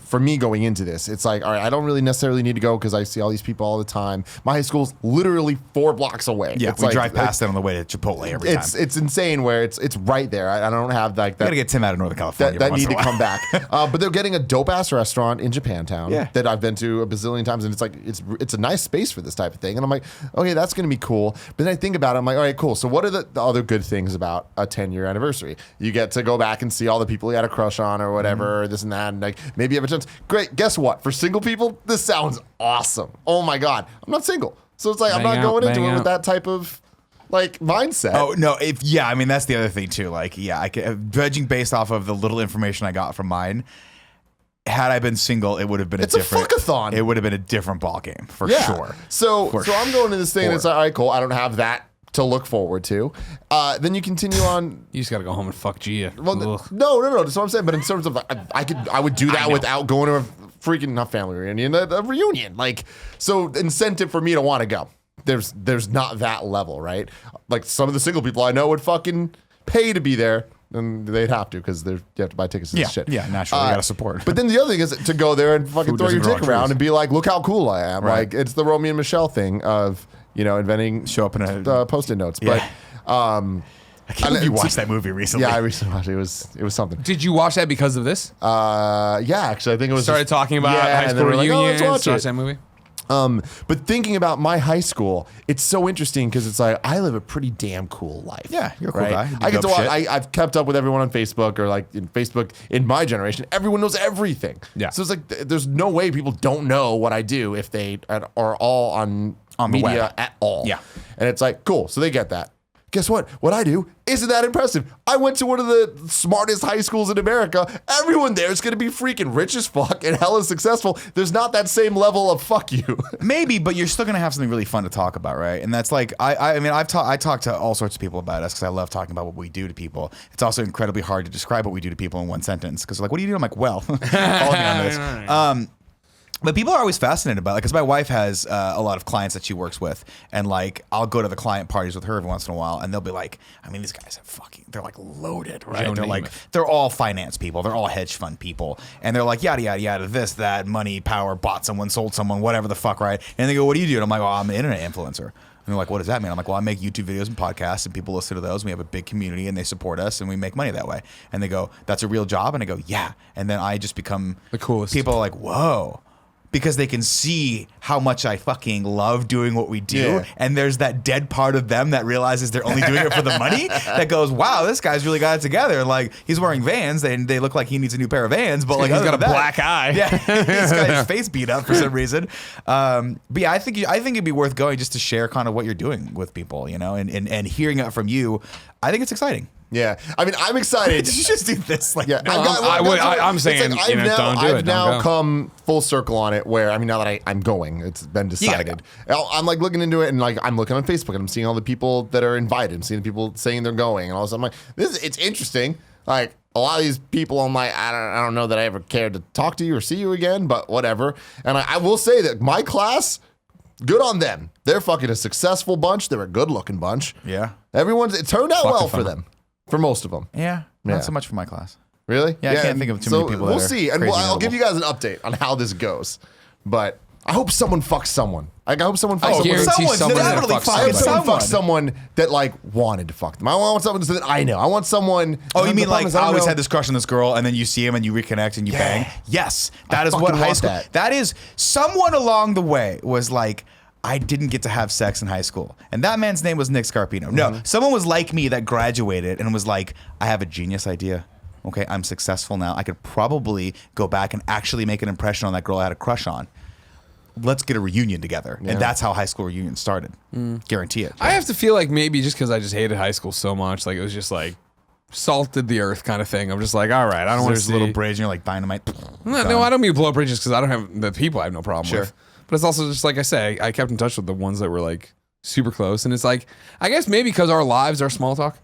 for me going into this. It's like, all right, I don't really necessarily need to go because I see all these people all the time. My high school's literally 4 blocks away. Yeah, it's we drive past it on the way to Chipotle every time. It's insane where it's right there. I don't have like that. Gotta get Tim out of Northern California. That once need in to a while. come back. But they're getting a dope ass restaurant in Japantown Yeah. that I've been to a bazillion times, and it's like it's a nice space for this type of thing. And I'm like, okay, that's gonna be cool. But then I think about it, I'm like, all right, cool. So what are the other good things about a 10-year anniversary? You get to go back and see all the people you had a crush on or whatever, or this and that, and like maybe you have a chance. Great. Guess what? For single people, this sounds awesome. Oh my god, I'm not single, so it's like I'm Bang not out, going into bang it out. with that type of like mindset. Oh no! I mean that's the other thing too. Like, I could, judging based off of the little information I got from mine. Had I been single, it would have been It's a a different. fuckathon. It would have been a different ball game for Yeah. sure. So For I'm going to this thing and it's sure. like, all right, cool. I don't have that to look forward to. Then you continue on. You just gotta go home and fuck Gia. Well, Ugh. no. That's what I'm saying. But in terms of, like, I would do that without going to a freaking not family reunion, a reunion. Like, so incentive for me to want to go. There's not that level, right? Like some of the single people I know would fucking pay to be there. And they'd have to because you have to buy tickets and shit. Yeah, naturally, you gotta support. But then the other thing is to go there and fucking Food throw your doesn't grow dick on around trees. and be like, look how cool I am. Right. Like it's the Romeo and Michelle thing of inventing Show up in a post-it notes. Yeah. But I can't believe you watched that movie recently. yeah, I recently watched it. It was something. Did you watch that because of this? Yeah, actually, I think it was Started just- talking about yeah, high and school then we're like, oh, reunions. let's watch Watch it. that movie. But thinking about my high school, it's so interesting because it's like I live a pretty damn cool life. Yeah, you're a cool right? guy. You do I get to dope watch. shit. I've kept up with everyone on Facebook or like in Facebook in my generation. Everyone knows everything. Yeah. So it's like there's no way people don't know what I do if they are all on On the media web. at all. Yeah. And it's like cool. So they get that. Guess what? What I do isn't that impressive. I went to one of the smartest high schools in America. Everyone there is going to be freaking rich as fuck and hella successful. There's not that same level of fuck you. Maybe, but you're still gonna have something really fun to talk about, right? And that's like, I mean, I talk to all sorts of people about us because I love talking about what we do to people. It's also incredibly hard to describe what we do to people in one sentence because like, what do you do? I'm like, well, follow me on this. But people are always fascinated about it because my wife has a lot of clients that she works with, and like I'll go to the client parties with her every once in a while, and they'll be like, I mean, these guys they're like loaded, right? They're like, they're all finance people, they're all hedge fund people, and they're like yada yada yada, this, that, money, power, bought someone, sold someone, whatever the fuck, right? And they go, what do you do? And I'm like, oh, I'm an internet influencer. And they're like, what does that mean? I'm like, well, I make YouTube videos and podcasts and people listen to those. And we have a big community and they support us and we make money that way. And they go, that's a real job? And I go, yeah. And then I just become The coolest. People are like, whoa. Because they can see how much I fucking love doing what we do. Yeah. And there's that dead part of them that realizes they're only doing it for the money that goes, wow, this guy's really got it together. Like, he's wearing Vans and they look like he needs a new pair of Vans. But like, He's other got a than that- black eye. Yeah, he's got his face beat up for some reason. But yeah, I think it'd be worth going just to share kind of what you're doing with people, and hearing it from you. I think it's exciting. Yeah, I mean, I'm excited. Did you just do this? Like, Yeah, no, I'm saying, I've don't do it, I've don't now go. come full circle on it. Where I mean, now that I'm going, it's been gotta decided. I'm like looking into it, and like I'm looking on Facebook, and I'm seeing all the people that are invited. I'm seeing the people saying they're going, and all of a sudden, I'm like, it's interesting. Like a lot of these people, I'm like, I don't know that I ever cared to talk to you or see you again, but whatever. And I will say that my class, good on them. They're fucking a successful bunch. They're a good looking bunch. Yeah. It turned out well for fun. them. For most of them. Yeah, Yeah. not so much for my class. Really? Yeah, I can't think of too many people that We'll are see. And crazy I'll give notable. you guys an update on how this goes. But I hope someone fucks someone. Like, I hope someone fucks someone. guarantee someone's someone's gonna definitely fuck fucking I hope someone someone. fucks someone that like wanted to fuck them. I want someone that I know. I want someone. Oh, you the mean problem like is I don't always know- had this crush on this girl, and then you see him and you reconnect and you Yeah. bang? Yes, that is what fucking high want school. that. That is someone along the way was like, I didn't get to have sex in high school, and that man's name was Nick Scarpino. No, someone was like me that graduated and was like, I have a genius idea. Okay, I'm successful now. I could probably go back and actually make an impression on that girl I had a crush on. Let's get a reunion together. And that's how high school reunion started. Guarantee it. I have to feel like maybe just because I just hated high school so much, like it was just like salted the earth kind of thing. I'm just like, all right, I don't want to There's see. a little bridge, and you're like dynamite. No, I don't mean blow up bridges because I don't have the people I have no problem Sure. with. But it's also just like I say, I kept in touch with the ones that were like super close, and it's like I guess maybe because our lives are small talk.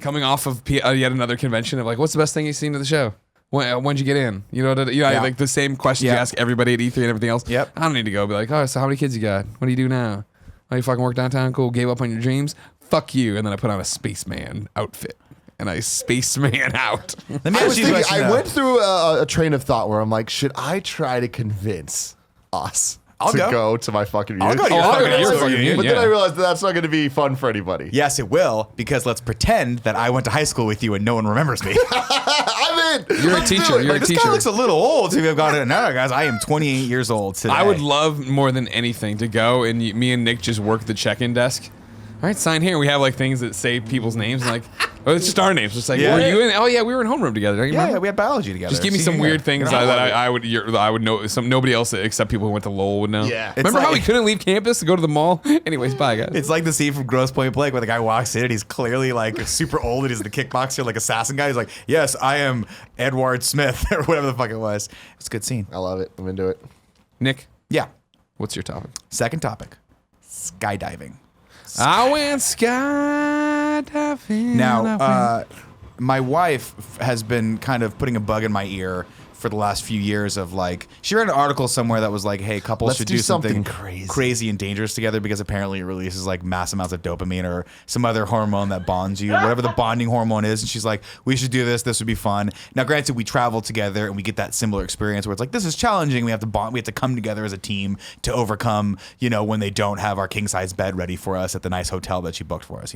Coming off of yet another convention of like, what's the best thing you've seen to the show? When'd you get in? Yeah. Like the same questions Yeah. you ask everybody at E3 and everything else. Yep. I don't need to go be like, oh, so how many kids you got? What do you do now? Oh, you fucking work downtown? Cool. Gave up on your dreams? Fuck you. And then I put on a spaceman outfit. And I spaceman out. Let me I was ask you a thinking, question, I went through a train of thought where I'm like, should I try to convince us I'll to go. go to my fucking I'll reunion? go to your I'll go fucking to your reunion. reunion. But then Yeah. I realized that that's not going to be fun for anybody. Yes, it will, because let's pretend that I went to high school with you and no one remembers me. I'm in. You're a Let's do teacher. it. You're a This teacher. guy looks a little old to have got it. No, guys, I am 28 years old today. I would love more than anything to go and me and Nick just work the check-in desk. All right, sign here. We have like things that say people's names. And like, Oh, it's just our names. It's like, Yeah. were you in? Oh yeah, we were in homeroom together. Don't you Yeah, remember? we had biology together. Just give me some Senior weird year. things You know, that I would know. Nobody else except people who went to Lowell would know. Yeah. Remember It's how we like- couldn't leave campus to go to the mall? Anyways, bye guys. It's like the scene from Grosse Pointe Blank where the guy walks in and he's clearly like super old and he's the kickboxer, like assassin guy. He's like, yes, I am Edward Smith or whatever the fuck it was. It's a good scene. I love it. I'm into it. Nick, Yeah. what's your topic? Second topic, skydiving. I went skydiving. Now, my wife has been kind of putting a bug in my ear for the last few years of like, she read an article somewhere that was like, hey, couples Let's should do do something something crazy and dangerous together because apparently it releases like mass amounts of dopamine or some other hormone that bonds you, whatever the bonding hormone is. And she's like, we should do this. This would be fun. Now, granted, we travel together and we get that similar experience where it's like, this is challenging. We have to bond. We have to come together as a team to overcome, when they don't have our king size bed ready for us at the nice hotel that she booked for us,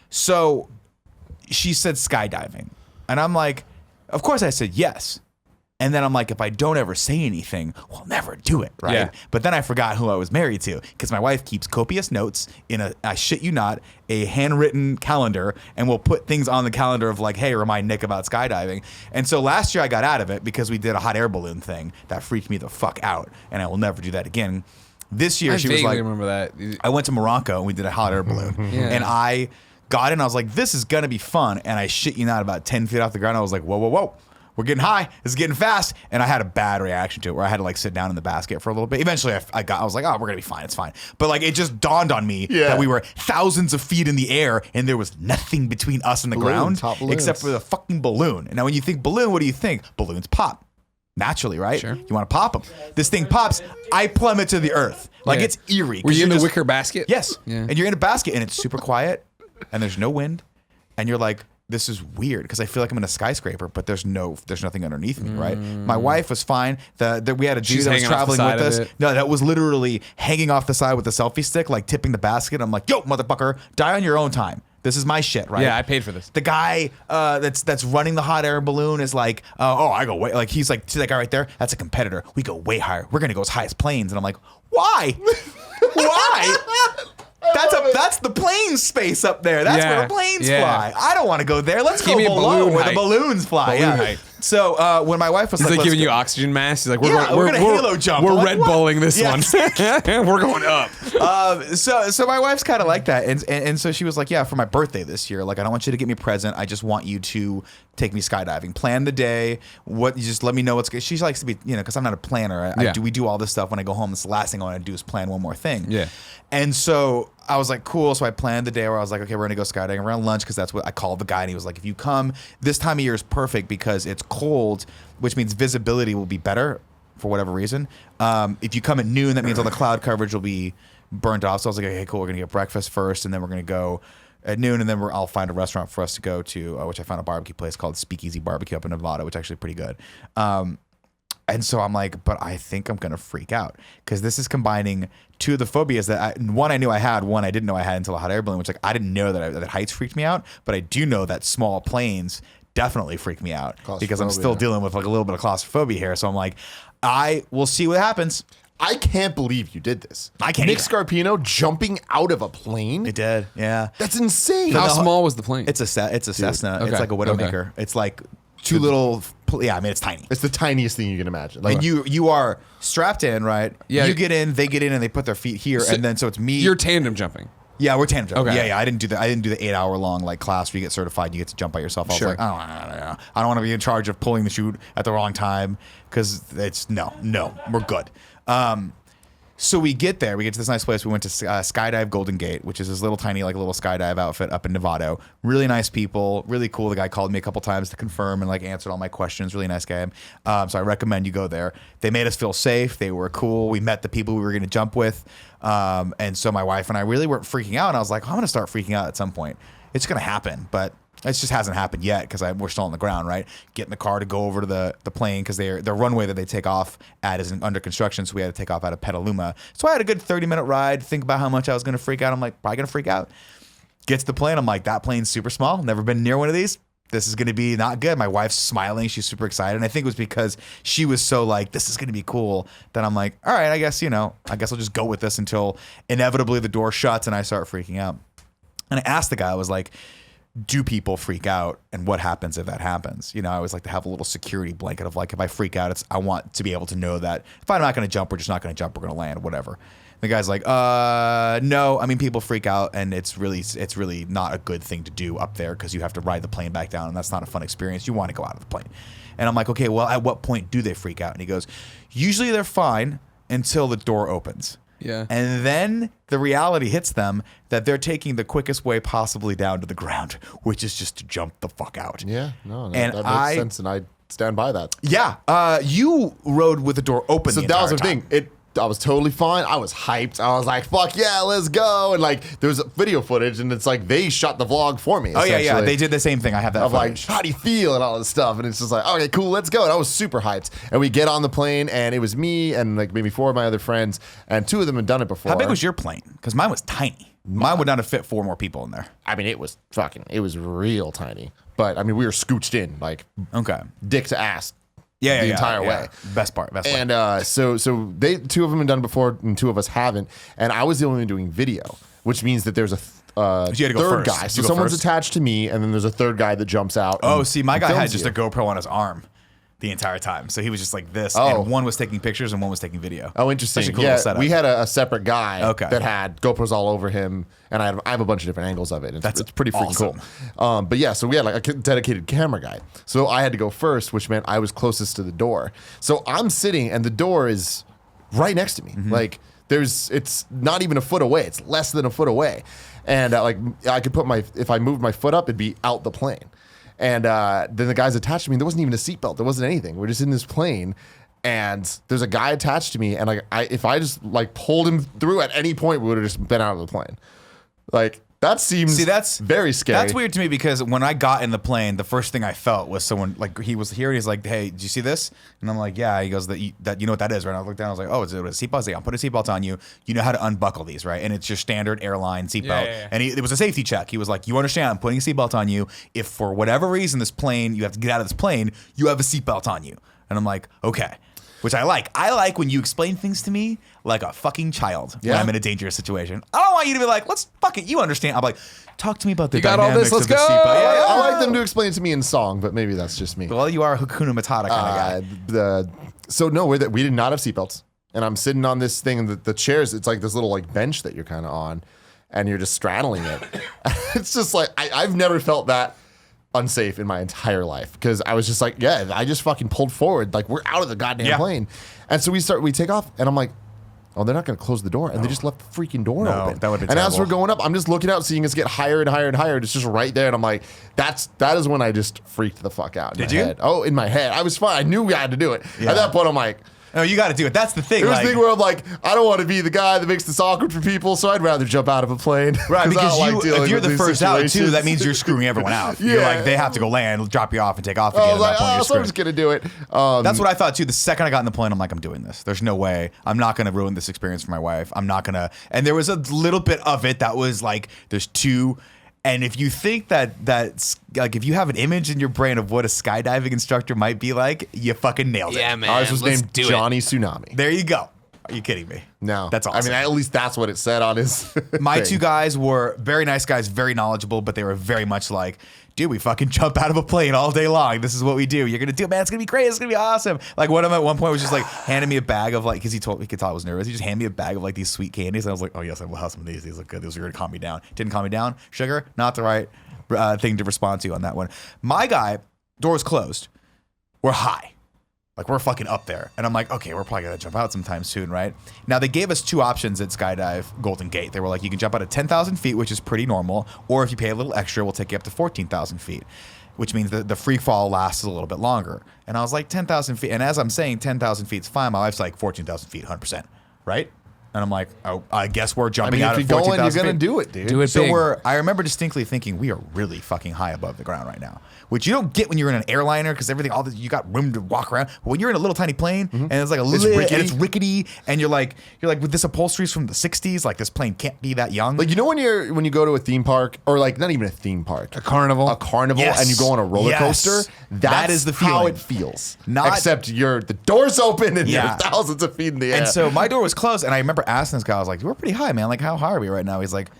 So she said skydiving. And I'm like, of course I said yes. And then I'm like, if I don't ever say anything, we'll never do it, right? Yeah. But then I forgot who I was married to because my wife keeps copious notes in I shit you not, a handwritten calendar, and we'll put things on the calendar of like, hey, remind Nick about skydiving. And so last year I got out of it because we did a hot air balloon thing that freaked me the fuck out, and I will never do that again. This year I she was vaguely like, remember that. I went to Morocco and we did a hot air balloon, Yeah. and I got in. I was like, this is gonna be fun, and I shit you not, about 10 feet off the ground, I was like, whoa, whoa, whoa. We're getting high. This is getting fast. And I had a bad reaction to it where I had to like sit down in the basket for a little bit. Eventually I was like, oh, we're going to be fine. It's fine. But like, it just dawned on me that we were thousands of feet in the air and there was nothing between us and the ground top balloons. except for the fucking balloon. And now when you think balloon, what do you think? Balloons pop. Naturally, right? Sure. You want to pop them. This thing pops. I plummet to the earth. Like Yeah. it's eerie. Were 'cause you in you're the just- wicker basket? Yes. Yeah. And you're in a basket and it's super quiet and there's no wind. And you're like, this is weird because I feel like I'm in a skyscraper, but there's nothing underneath me, right? My wife was fine. We had a dude She's that was hanging off the traveling side with of us. it. No, that was literally hanging off the side with a selfie stick, like tipping the basket. I'm like, yo, motherfucker, die on your own time. This is my shit, right? Yeah, I paid for this. The guy that's running the hot air balloon is like, I go way, like he's like, see that guy right there? That's a competitor. We go way higher. We're gonna go as high as planes. And I'm like, why? Why? That's the plane space up there. That's Yeah, where the planes yeah. fly. I don't want to go there. Let's Give go me a below balloon where height. the balloons fly. Balloon yeah. height. So when my wife was He's like, like let's giving go- you oxygen mask. He's like, we're gonna halo jump. We're I'm like, Red what? Bulling this Yeah. one. We're going up. So my wife's kind of like that, and so she was like, yeah, for my birthday this year, like I don't want you to get me a present. I just want you to take me skydiving. Plan the day. You just let me know what's good. She likes to be, because I'm not a planner. Yeah. We do all this stuff when I go home. It's the last thing I want to do is plan one more thing. Yeah. And so I was like, cool. So I planned the day where I was like, okay, we're gonna go skydiving around lunch because that's what I called the guy, and he was like, if you come this time of year is perfect because it's cold, which means visibility will be better for whatever reason. If you come at noon, that means all the cloud coverage will be burnt off. So I was like, okay, cool. We're gonna get breakfast first, and then we're gonna go at noon, and then I'll find a restaurant for us to go to, which I found a barbecue place called Speakeasy Barbecue up in Nevada, which is actually pretty good. And so I'm like, but I think I'm going to freak out because this is combining two of the phobias that one I knew I had, one I didn't know I had until a hot air balloon, which like I didn't know that heights freaked me out, but I do know that small planes definitely freak me out because I'm still dealing with like a little bit of claustrophobia here. So I'm like, I will see what happens. I can't believe you did this. I can't Nick either. Scarpino jumping out of a plane? It did. Yeah. That's insane. How small was the plane? It's a Cessna. Okay. It's like a Widowmaker. It's like two little, yeah, I mean, it's tiny. It's the tiniest thing you can imagine. Like And you are strapped in, right? Yeah. You get in, they get in, and they put their feet here, and then so it's me. You're tandem jumping. Yeah, we're tandem jumping. Okay. Yeah. I didn't do the 8-hour long like class where you get certified, you get to jump by yourself. I was Sure. like, I don't want to be in charge of pulling the chute at the wrong time because it's no, we're good. So we get there. We get to this nice place. We went to Skydive Golden Gate, which is this little tiny, like a little skydive outfit up in Nevada. Really nice people. Really cool. The guy called me a couple times to confirm and like answered all my questions. Really nice guy. So I recommend you go there. They made us feel safe. They were cool. We met the people we were going to jump with. And so my wife and I really weren't freaking out. And I was like, I'm going to start freaking out at some point. It's going to happen, but it just hasn't happened yet because we're still on the ground, right? Get in the car to go over to the plane because the runway that they take off at is under construction, so we had to take off out of Petaluma. So I had a good 30-minute ride, think about how much I was going to freak out. I'm like, probably going to freak out. Get to the plane. I'm like, that plane's super small. Never been near one of these. This is going to be not good. My wife's smiling. She's super excited. And I think it was because she was so like, this is going to be cool, that I'm like, all right, I guess I'll just go with this until inevitably the door shuts and I start freaking out. And I asked the guy, I was like, do people freak out, and what happens if that happens? You know, I always like to have a little security blanket of like, if I freak out, I want to be able to know that if I'm not going to jump, we're just not going to jump, we're going to land, whatever. The guy's like, no. I mean, people freak out, and it's really not a good thing to do up there because you have to ride the plane back down, and that's not a fun experience. You want to go out of the plane. And I'm like, okay, well, at what point do they freak out? And he goes, usually they're fine until the door opens. Yeah. And then the reality hits them that they're taking the quickest way possibly down to the ground, which is just to jump the fuck out. Yeah, no, And that makes sense, and I stand by that. Yeah. You rode with the door open So the that was entire the time. thing. I was totally fine. I was hyped. I was like, fuck yeah, let's go. And like, there was video footage, and it's like they shot the vlog for me. Oh, yeah. essentially. They did the same thing. I have that Of like, footage. how do you feel and all this stuff, and it's just like, okay, cool, let's go. And I was super hyped, and we get on the plane, and it was me and like maybe 4 of my other friends, and 2 of them had done it before. How big was your plane? Because mine was tiny. Mine would not have fit 4 more people in there. I mean, it was real tiny, but I mean, we were scooched in like Okay. dick to ass. Yeah, the entire way. Best part. And so they 2 of them had done it before, and 2 of us haven't. And I was the only one doing video, which means that there's a you had to go third first. guy. Did So you go someone's first? attached to me, and then there's a third guy that jumps out. Oh, and see, my guy had films just you. a GoPro on his arm the entire time. So he was just like this, Oh. and one was taking pictures and one was taking video. Oh, interesting. Such a cool Yeah, little setup. we had a separate guy Okay. that had GoPros all over him, and I have a bunch of different angles of it. It's pretty freaking awesome. cool. But yeah, so we had like a dedicated camera guy. So I had to go first, which meant I was closest to the door. So I'm sitting, and the door is right next to me. Mm-hmm. Like it's not even a foot away. It's less than a foot away, and like I could put if I moved my foot up, it'd be out the plane. And then the guy's attached to me. There wasn't even a seatbelt. There wasn't anything. We're just in this plane, and there's a guy attached to me. And like, if I just like pulled him through at any point, we would have just been out of the plane. Like that seems that's very scary. That's weird to me because when I got in the plane, the first thing I felt was someone like he was here and he's like, "Hey, did you see this?" And I'm like, "Yeah." He goes, "That you know what that is, right?" And I looked down. I was like, "Oh, is it a seatbelt?" I was like, "I'll put a seatbelt on you. You know how to unbuckle these, right?" And it's your standard airline seatbelt. Yeah. And it was a safety check. He was like, "You understand? I'm putting a seatbelt on you. If for whatever reason this plane, you have to get out of this plane, you have a seatbelt on you." And I'm like, "Okay." Which I like. I like when you explain things to me like a fucking child when Yeah. I'm in a dangerous situation. I don't want you to be like, let's fuck it. You understand. I'm like, talk to me about the You got all this, dynamics let's of the go. seatbelt. Yeah, I yeah. like them to explain it to me in song, but maybe that's just me. Well, you are a Hakuna Matata kind of guy. So no, we did not have seatbelts, and I'm sitting on this thing, and the chairs. It's like this little like bench that you're kind of on, and you're just straddling it. It's just like I've never felt that unsafe in my entire life because I was just like, yeah, I just fucking pulled forward, like we're out of the goddamn Yeah. plane, and so we take off, and I'm like, oh, they're not going to close the door, and they just left the freaking door No, open. that would've been and as terrible. we're going up, I'm just looking out, seeing us get higher and higher and higher. And it's just right there, and I'm like, that is when I just freaked the fuck out. Did my you? Head. Oh, in my head, I was fine. I knew we had to do it. Yeah. At that point, I'm like. No, you got to do it. That's the thing. It was like, the thing where I'm like, I don't want to be the guy that makes this awkward for people, so I'd rather jump out of a plane. right, I because don't like dealing if you're with the these first out too, situations. that means you're screwing everyone out. You're Yeah. like, they have to go land, drop you off, and take off I again. was At like, that point, oh, you're so I'm screwed. just gonna do it. That's what I thought too. The second I got in the plane, I'm like, I'm doing this. There's no way. I'm not going to ruin this experience for my wife. I'm not going to. And there was a little bit of it that was like, there's 2. And if you think that's like, if you have an image in your brain of what a skydiving instructor might be like, you fucking nailed it. Yeah, man. Ours was let's named do Johnny Tsunami. There you go. Are you kidding me? No, That's awesome. I mean, at least that's what it said on his. My thing. 2 guys were very nice guys, very knowledgeable, but they were very much like, dude, we fucking jump out of a plane all day long. This is what we do. You're gonna do it, man. It's gonna be great. It's gonna be awesome. Like one of them at one point was just like handing me a bag of like, because he could tell I was nervous. He just handed me a bag of like these sweet candies, and I was like, oh yes, I will have some of these. These look good. These are gonna calm me down. Didn't calm me down. Sugar, not the right thing to respond to on that one. My guy, doors closed. We're high. Like we're fucking up there. And I'm like, okay, we're probably gonna jump out sometime soon, right? Now they gave us 2 options at Skydive Golden Gate. They were like, you can jump out at 10,000 feet, which is pretty normal, or if you pay a little extra, we'll take you up to 14,000 feet, which means that the free fall lasts a little bit longer. And I was like, 10,000 feet. And as I'm saying 10,000 feet is fine, my wife's like 14,000 feet, 100%, right? And I'm like, oh, I guess we're I jumping mean, out if at you're going, 14,000 you're gonna feet. do it, dude. Do it So big. I remember distinctly thinking we are really fucking high above the ground right now, which you don't get when you're in an airliner because everything, you got room to walk around. But when you're in a little tiny plane and it's like it's rickety, and you're like with this upholstery's from the 60s, like this plane can't be that young. Like, you know when you go to a theme park, or like not even a theme park, A carnival. Yes. and you go on a roller Yes. coaster, That is the how feeling. it feels. Not- Except the doors open and Yeah. you're thousands of feet in the air. And so my door was closed, and I remember asking this guy, I was like, we're pretty high, man. Like, how high are we right now? He's like,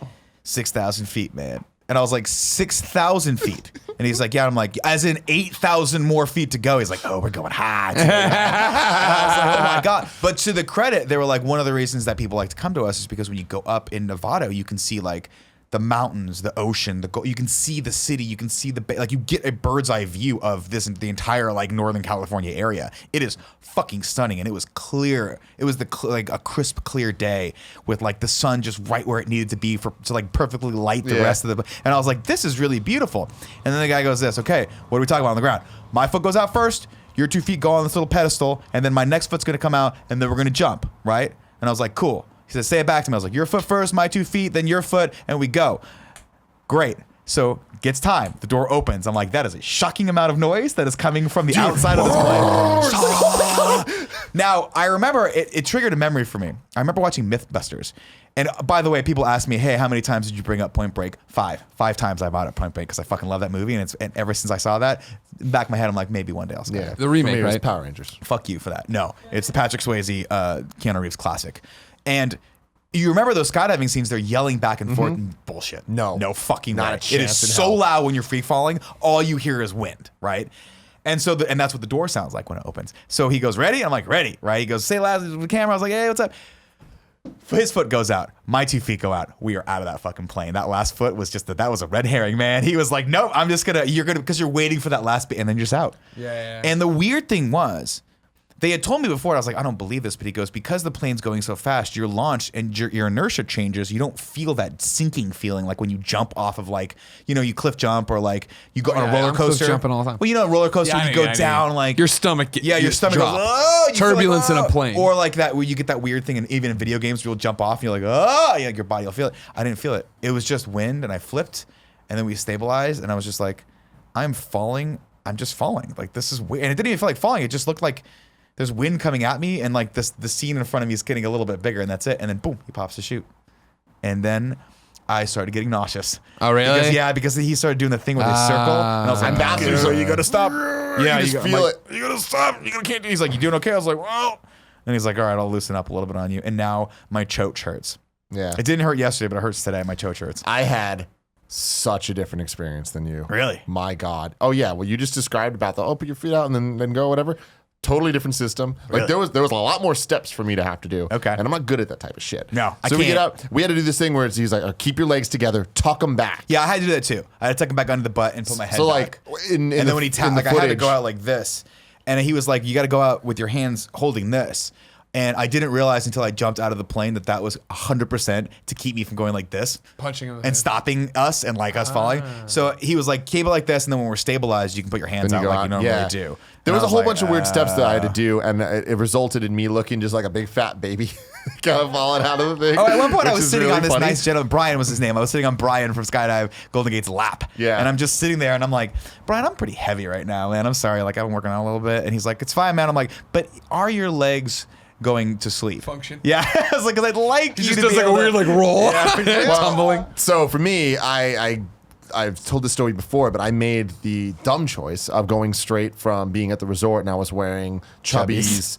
6,000 feet, man. And I was like, 6,000 feet. And he's like, yeah. I'm like, as in 8,000 more feet to go. He's like, oh, we're going high. And I was like, oh my God. But to the credit, they were like, one of the reasons that people like to come to us is because when you go up in Nevada, you can see like the mountains, the ocean, you can see the city, you can see the like you get a bird's eye view of the entire like Northern California area. It is fucking stunning, and it was clear. It was like a crisp, clear day with like the sun just right where it needed to be to like perfectly light the rest of the. And I was like, this is really beautiful. And then the guy goes, "This okay? What are we talking about on the ground? My foot goes out first. Your 2 feet go on this little pedestal, and then my next foot's gonna come out, and then we're gonna jump, right?" And I was like, "Cool." He said, say it back to me. I was like, your foot first, my 2 feet, then your foot, and we go. Great. So gets time. The door opens. I'm like, that is a shocking amount of noise that is coming from the outside of this plane. Now, I remember it triggered a memory for me. I remember watching Mythbusters. And by the way, people ask me, hey, how many times did you bring up Point Break? 5 times I bought up Point Break because I fucking love that movie. And ever since I saw that, in the back of my head, I'm like, maybe one day I'll see it. The remake, For me, it was right? Power Rangers. Fuck you for that. No, it's the Patrick Swayze, Keanu Reeves classic. And you remember those skydiving scenes? They're yelling back and forth. Bullshit. No. Fucking Not way. a It chance is in so hell. loud when you're free falling. All you hear is wind, right? And so, and that's what the door sounds like when it opens. So he goes, ready? I'm like, ready, right? He goes, say loud with the camera. I was like, hey, what's up? His foot goes out. My 2 feet go out. We are out of that fucking plane. That last foot was just that was a red herring, man. He was like, nope, because you're waiting for that last bit and then you're just out. Yeah. And the weird thing was, they had told me before, I was like, I don't believe this, but he goes, because the plane's going so fast, you're launched and your inertia changes. You don't feel that sinking feeling like when you jump off of like, you cliff jump or like you go on a roller I'm cliff coaster. jumping all the time. Well, a roller coaster, Yeah, I you know, go I know. down like Your stomach your stomach drop. goes, oh, you feel like, Turbulence in a oh. plane. Or like that where you get that weird thing, and even in video games, you'll jump off and you're like, oh, yeah, your body will feel it. I didn't feel it. It was just wind, and I flipped, and then we stabilized, and I was just like, I'm falling. I'm just falling. Like, this is weird. And it didn't even feel like falling. It just looked like there's wind coming at me, and like the scene in front of me is getting a little bit bigger, and that's it. And then boom, he pops the chute. And then I started getting nauseous. Oh, really? Because he started doing the thing with his circle, and I was like, "Bastard, so you gotta stop." Yeah, You just feel it. You gotta stop. You can't do. He's like, "You doing okay?" I was like, "Well," and he's like, "All right, I'll loosen up a little bit on you." And now my choke hurts. Yeah. It didn't hurt yesterday, but it hurts today. My choke hurts. I had such a different experience than you. Really? My God. Oh yeah. Well, you just described about put your feet out and then go, whatever. Totally different system. Like Really? there was a lot more steps for me to have to do. Okay. And I'm not good at that type of shit. No, I so we get can't. out. We had to do this thing where he's like, keep your legs together, tuck them back. Yeah, I had to do that too. I had to tuck him back under the butt and put my head So back. like, in and the, then when he tapped, in the like I had to footage- go out like this, and he was like, "You got to go out with your hands holding this." And I didn't realize until I jumped out of the plane that was 100% to keep me from going like this, Punching him in the and head. stopping us and like us falling. So he was like, cable like this, and then when we're stabilized, you can put your hands Then out you go like out. you normally Yeah. do. There And was I a whole like, bunch of weird steps that I had to do, and it resulted in me looking just like a big fat baby, kind of falling out of the thing. Oh, at one point I which was is sitting really on this funny. nice gentleman. Brian was his name. I was sitting on Brian from Skydive Golden Gate's lap. Yeah. And I'm just sitting there and I'm like, Brian, I'm pretty heavy right now, man. I'm sorry. Like, I've been working out a little bit. And he's like, it's fine, man. I'm like, but are your legs going to sleep? Function? Yeah. I was like, 'cause I'd like He you just to does be like a able to- weird like roll, Well, tumbling. So for me, I've told this story before, but I made the dumb choice of going straight from being at the resort, and I was wearing Chubby's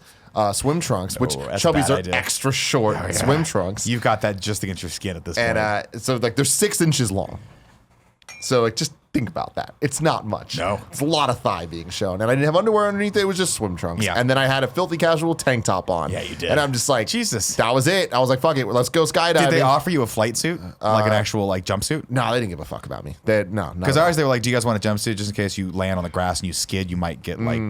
swim trunks, which Oh, that's a Chubby's bad are idea. extra short swim trunks. You've got that just against your skin at this point. And so like they're 6 inches long. So like just think about that. It's not much. No. It's a lot of thigh being shown. And I didn't have underwear underneath it. It was just swim trunks. Yeah. And then I had a filthy casual tank top on. Yeah, you did. And I'm just like, Jesus. That was it. I was like, fuck it. Let's go skydiving. Did they offer you a flight suit? Like an actual like jumpsuit? No, they didn't give a fuck about me. No. Because ours, they were like, "Do you guys want a jumpsuit just in case you land on the grass and you skid? You might get like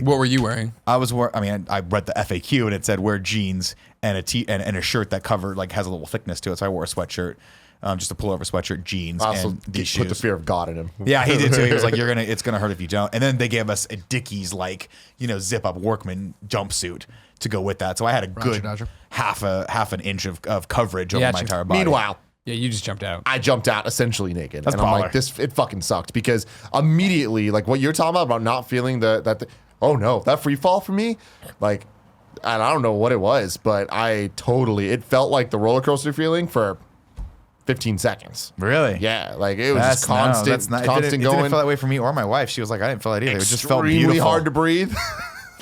What were you wearing? I read the FAQ and it said wear jeans and a shirt that covered like has a little thickness to it. So I wore a sweatshirt, just a pullover sweatshirt, jeans, Also, and these put the shoes. fear of God in him. Yeah, he did too. He was like, it's gonna hurt if you don't. And then they gave us a Dickies like zip up workman jumpsuit to go with that. So I had a good Dodger. half an inch of coverage over Yeah, my entire body. Meanwhile, Yeah, you just jumped out. I jumped out essentially naked. That's and I'm like, baller. it fucking sucked because immediately, like what you're talking about not feeling oh no, that free fall for me, like, and I don't know what it was, but it felt like the roller coaster feeling for 15 seconds. Really? Yeah, like it was just constant, It constant didn't going. feel that way for me or my wife. She was like, I didn't feel that either. It just felt Extremely beautiful. hard to breathe.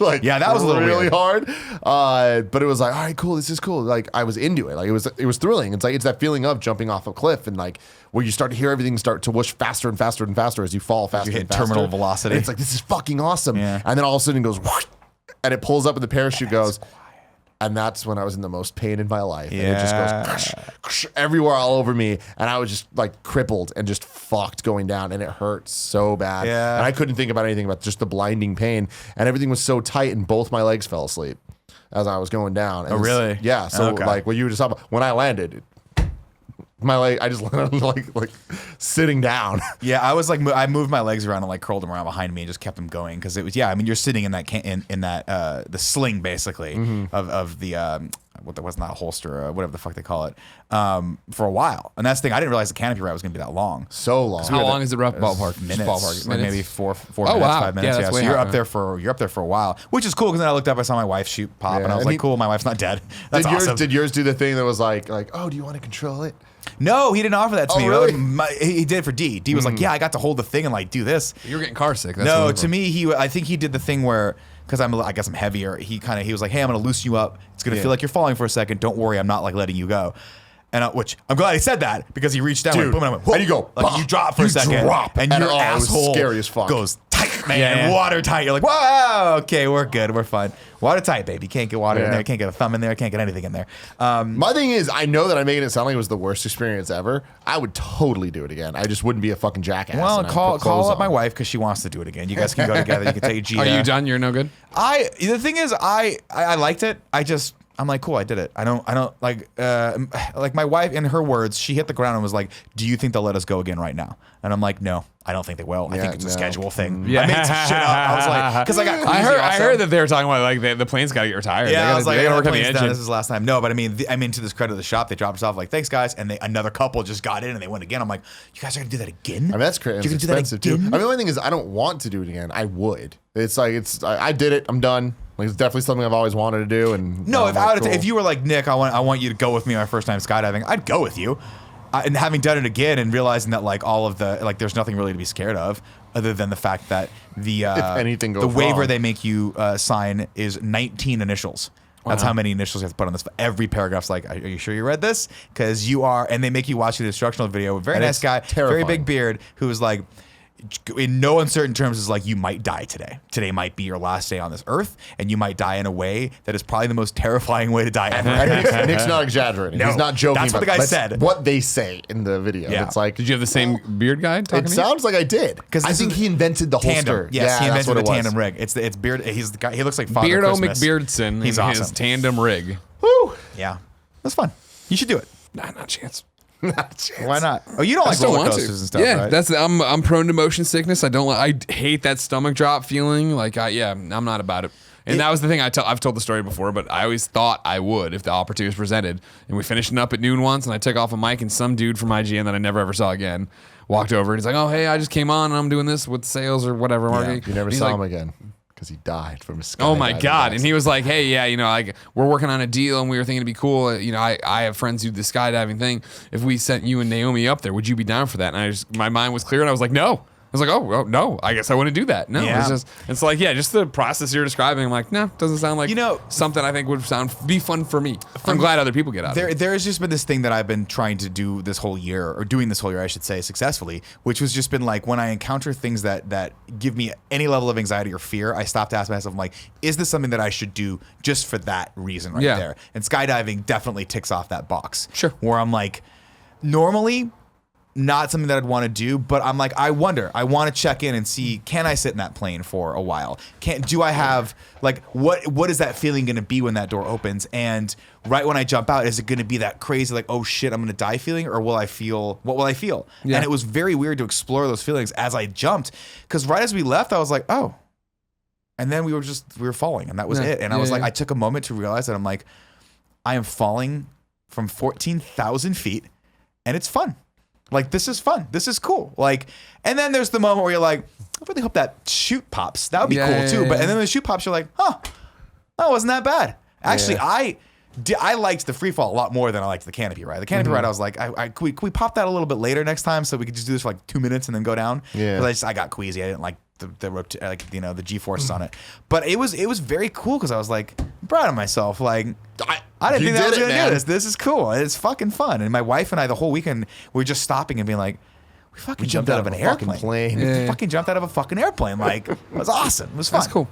Like, Yeah, that was a little really weird. hard. But it was like, all right, cool. This is cool. Like, I was into it. Like, it was thrilling. It's like, it's that feeling of jumping off a cliff and like where you start to hear everything start to whoosh faster and faster and faster as you fall faster hit and faster. terminal velocity. And it's like, this is fucking awesome. Yeah. And then all of a sudden it goes whoosh, and it pulls up and the parachute goes. And that's when I was in the most pain in my life. And it just goes everywhere all over me. And I was just like crippled and just fucked going down. And it hurt so bad. Yeah. And I couldn't think about anything but just the blinding pain. And everything was so tight and both my legs fell asleep as I was going down. And really? Yeah. So Okay. like what you were just talking about, when I landed, my leg, I just landed like sitting down. Yeah, I was like, I moved my legs around and like curled them around behind me and just kept them going because it was. Yeah, I mean, you're sitting in that in that the sling basically of the what that was not a holster, whatever the fuck they call it, for a while. And that's the thing, I didn't realize the canopy ride was going to be that long. So long. How long is the rough ballpark? Minutes, Ballpark. like Minutes? maybe four Oh, minutes, wow. 5 minutes. Yeah, Yeah, that's so way you're high. up there for a while, which is cool because then I looked up, I saw my wife shoot pop, and I was and like, cool, my wife's not dead. That's Did yours, awesome. did yours do the thing that was like, oh, do you want to control it? No, he didn't offer that to Oh, me. really? He did it for D. D was like, yeah, I got to hold the thing and like do this. You're getting car sick. That's No, what to me, I think he did the thing where, because I guess I'm heavier. He was like, hey, I'm gonna loosen you up. It's gonna feel like you're falling for a second. Don't worry, I'm not like letting you go. And which I'm glad he said that because he reached down, Dude, like, boom, and I went, whoa. and you go, like bah. you drop for You a second, drop. and And your it was asshole scary as fuck. goes tight, man, Yeah. watertight. You're like, whoa, okay, we're good, we're fine. Watertight, baby. Can't get water in Yeah. there. Can't get a thumb in there. Can't get anything in there. My thing is, I know that I'm making it sound like it was the worst experience ever. I would totally do it again. I just wouldn't be a fucking jackass. Well, and I'd call put clothes up my on. wife because she wants to do it again. You guys can go together. You can take Gita. Are you done? You're no good? The thing is, I liked it. I'm like, cool, I did it. I don't like my wife, in her words, she hit the ground and was like, do you think they'll let us go again right now? And I'm like, no, I don't think they will. I Yeah, think it's a no. schedule thing. Yeah. I made some shit up. I was like, because I got queasy I also. heard that they were talking about like the plane's got to get retired. Yeah, I was like, they got to work on the plane's done. engine. This is the last time. No, but I mean, to this credit of the shop, they dropped us off like, thanks guys, and another couple just got in and they went again. I'm like, you guys are gonna do that again? I mean, that's crazy. You're It's gonna do that expensive too. I again? mean, the only thing is, I don't want to do it again. I would. It's like I did it. I'm done. Like, it's definitely something I've always wanted to do. And No, I'm like, cool. if you were like, Nick, I want you to go with me my first time skydiving, I'd go with you. And having done it again and realizing that like all of the like, there's nothing really to be scared of other than the fact that the anything goes the waiver wrong. they make you sign is 19 initials. That's how many initials you have to put on this. Every paragraph's like, are you sure you read this? Because you are, and they make you watch the instructional video. Very And nice it's guy, very terrifying. big beard, who is like, in no uncertain terms, is like, you might die today. Today might be your last day on this earth, and you might die in a way that is probably the most terrifying way to die ever. And Nick's not exaggerating. No, He's not joking. that's what about the guy it. said. What they say in the video. Yeah. It's like, Did you have the same beard guy talking it to you? sounds like I did. Because I think he invented the holster. Tandem. Yes, he that's invented what the it was. tandem rig. It's beard. He's the guy. He looks like Father Beardo Christmas. McBeardson. He's and awesome. His tandem rig. Woo. Yeah, that's fun. You should do it. Nah, not a chance. Not a chance. Why not? Oh, you don't I like still roller want to. coasters and stuff, Yeah, right? that's I'm prone to motion sickness. I hate that stomach drop feeling. Like I'm not about it. And that was the thing I've told the story before, but I always thought I would if the opportunity was presented. And we finished it up at noon once, and I took off a mic, and some dude from IGN that I never ever saw again walked over, and he's like, "Oh, hey, I just came on, and I'm doing this with sales or whatever." marketing." You never And he's saw like, him again because he died from a skydiving. Oh my God. And accident. he was like, hey, yeah, like we're working on a deal and we were thinking it'd be cool. I have friends who do the skydiving thing. If we sent you and Naomi up there, would you be down for that? And my mind was clear and I was like, no. I was like, oh, well, no, I guess I wouldn't do that. No, Yeah. it's like, yeah, just the process you're describing. I'm like, no, doesn't sound like something I think would be fun for me. I'm glad other people get out of it. There has just been this thing that I've been trying to do this whole year, or doing this whole year, I should say, successfully, which was just been like, when I encounter things that give me any level of anxiety or fear, I stop to ask myself, I'm like, is this something that I should do just for that reason right Yeah. there? And skydiving definitely ticks off that box. Sure. Where I'm like, normally, not something that I'd want to do, but I'm like, I want to check in and see, can I sit in that plane for a while? Do I have, like, what is that feeling going to be when that door opens? And right when I jump out, is it going to be that crazy, like, oh shit, I'm going to die feeling? Or what will I feel? Yeah. And it was very weird to explore those feelings as I jumped. Because right as we left, I was like, oh. And then we were falling, and that was Yeah. it. And I was like, I took a moment to realize that I'm like, I am falling from 14,000 feet, and it's fun. Like, this is fun. This is cool. Like, and then there's the moment where you're like, I really hope that chute pops. That would be Yeah, cool yeah, too. yeah, But yeah. and then the chute pops, you're like, huh, that wasn't that bad. Actually, I liked the Freefall a lot more than I liked the canopy ride. The canopy ride, I was like, can we pop that a little bit later next time so we could just do this for like 2 minutes and then go down? Yeah. Because I got queasy. I didn't like the G-forces on it. But it was very cool because I was like proud of myself. Like I didn't think that I was gonna do this. This is cool. It's fucking fun. And my wife and I the whole weekend we were just stopping and being like, we fucking jumped out of an airplane. We fucking jumped out of a fucking airplane. Like it was awesome. It was fun. That's cool.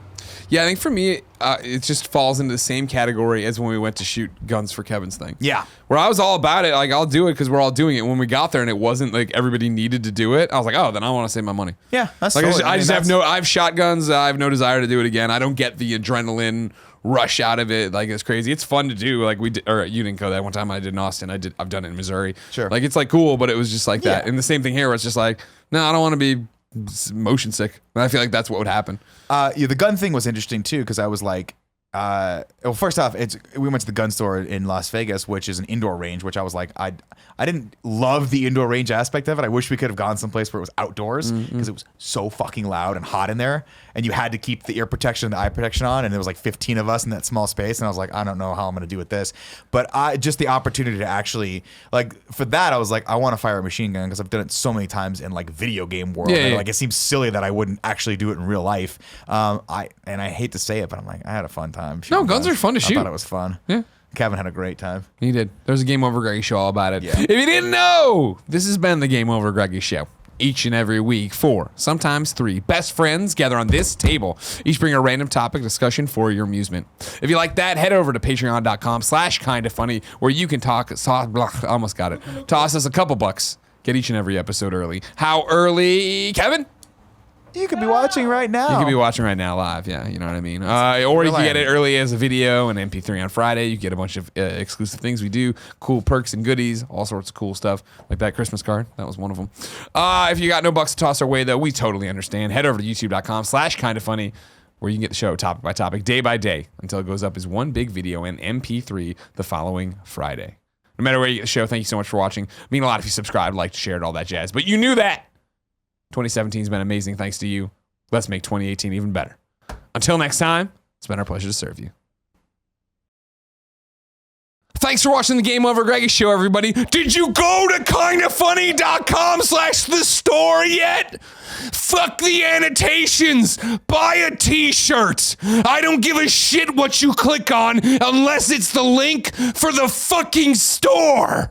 Yeah, I think for me, it just falls into the same category as when we went to shoot guns for Kevin's thing. Yeah. Where I was all about it, like, I'll do it because we're all doing it. When we got there and it wasn't like everybody needed to do it, I was like, oh, then I want to save my money. Yeah, that's like, totally, I've shot guns. I have no desire to do it again. I don't get the adrenaline rush out of it. Like, it's crazy. It's fun to do. Like, you didn't go that one time I did in Austin. I've done it in Missouri. Sure. Like, it's like cool, but it was just like that. And the same thing here where it's just like, no, I don't want to be motion sick. And I feel like that's what would happen. The gun thing was interesting too because I was like, well, first off, we went to the gun store in Las Vegas, which is an indoor range, which I was like, I didn't love the indoor range aspect of it. I wish we could have gone someplace where it was outdoors because it was so fucking loud and hot in there, and you had to keep the ear protection and the eye protection on, and there was like 15 of us in that small space, and I was like, I don't know how I'm gonna do with this, but just the opportunity to actually, like, for that, I was like, I want to fire a machine gun because I've done it so many times in like video game world, and like it seems silly that I wouldn't actually do it in real life. I hate to say it, but I'm like, I had a fun time. No, guns are fun to shoot. I thought it was fun. Yeah. Kevin had a great time. He did. There's a GameOverGreggy show all about it. Yeah. If you didn't know, this has been the GameOverGreggy show. Each and every week, 4, sometimes 3 best friends gather on this table. Each bring a random topic discussion for your amusement. If you like that, head over to patreon.com/kindafunny where you can toss us a couple bucks. Get each and every episode early. How early, Kevin? You could be watching right now. You could be watching right now live, yeah, you know what I mean? Or you can get it early as a video and MP3 on Friday. You get a bunch of exclusive things we do, cool perks and goodies, all sorts of cool stuff, like that Christmas card. That was one of them. If you got no bucks to toss our way, though, we totally understand. Head over to youtube.com/kindafunny where you can get the show topic by topic, day by day, until it goes up as one big video in MP3 the following Friday. No matter where you get the show, thank you so much for watching. I mean a lot if you subscribe, liked, shared, all that jazz. But you knew that. 2017 has been amazing thanks to you. Let's make 2018 even better. Until next time, it's been our pleasure to serve you. Thanks for watching the GameOverGreggy show, everybody. Did you go to kindafunny.com/the store yet? Fuck the annotations. Buy a t-shirt. I don't give a shit what you click on unless it's the link for the fucking store.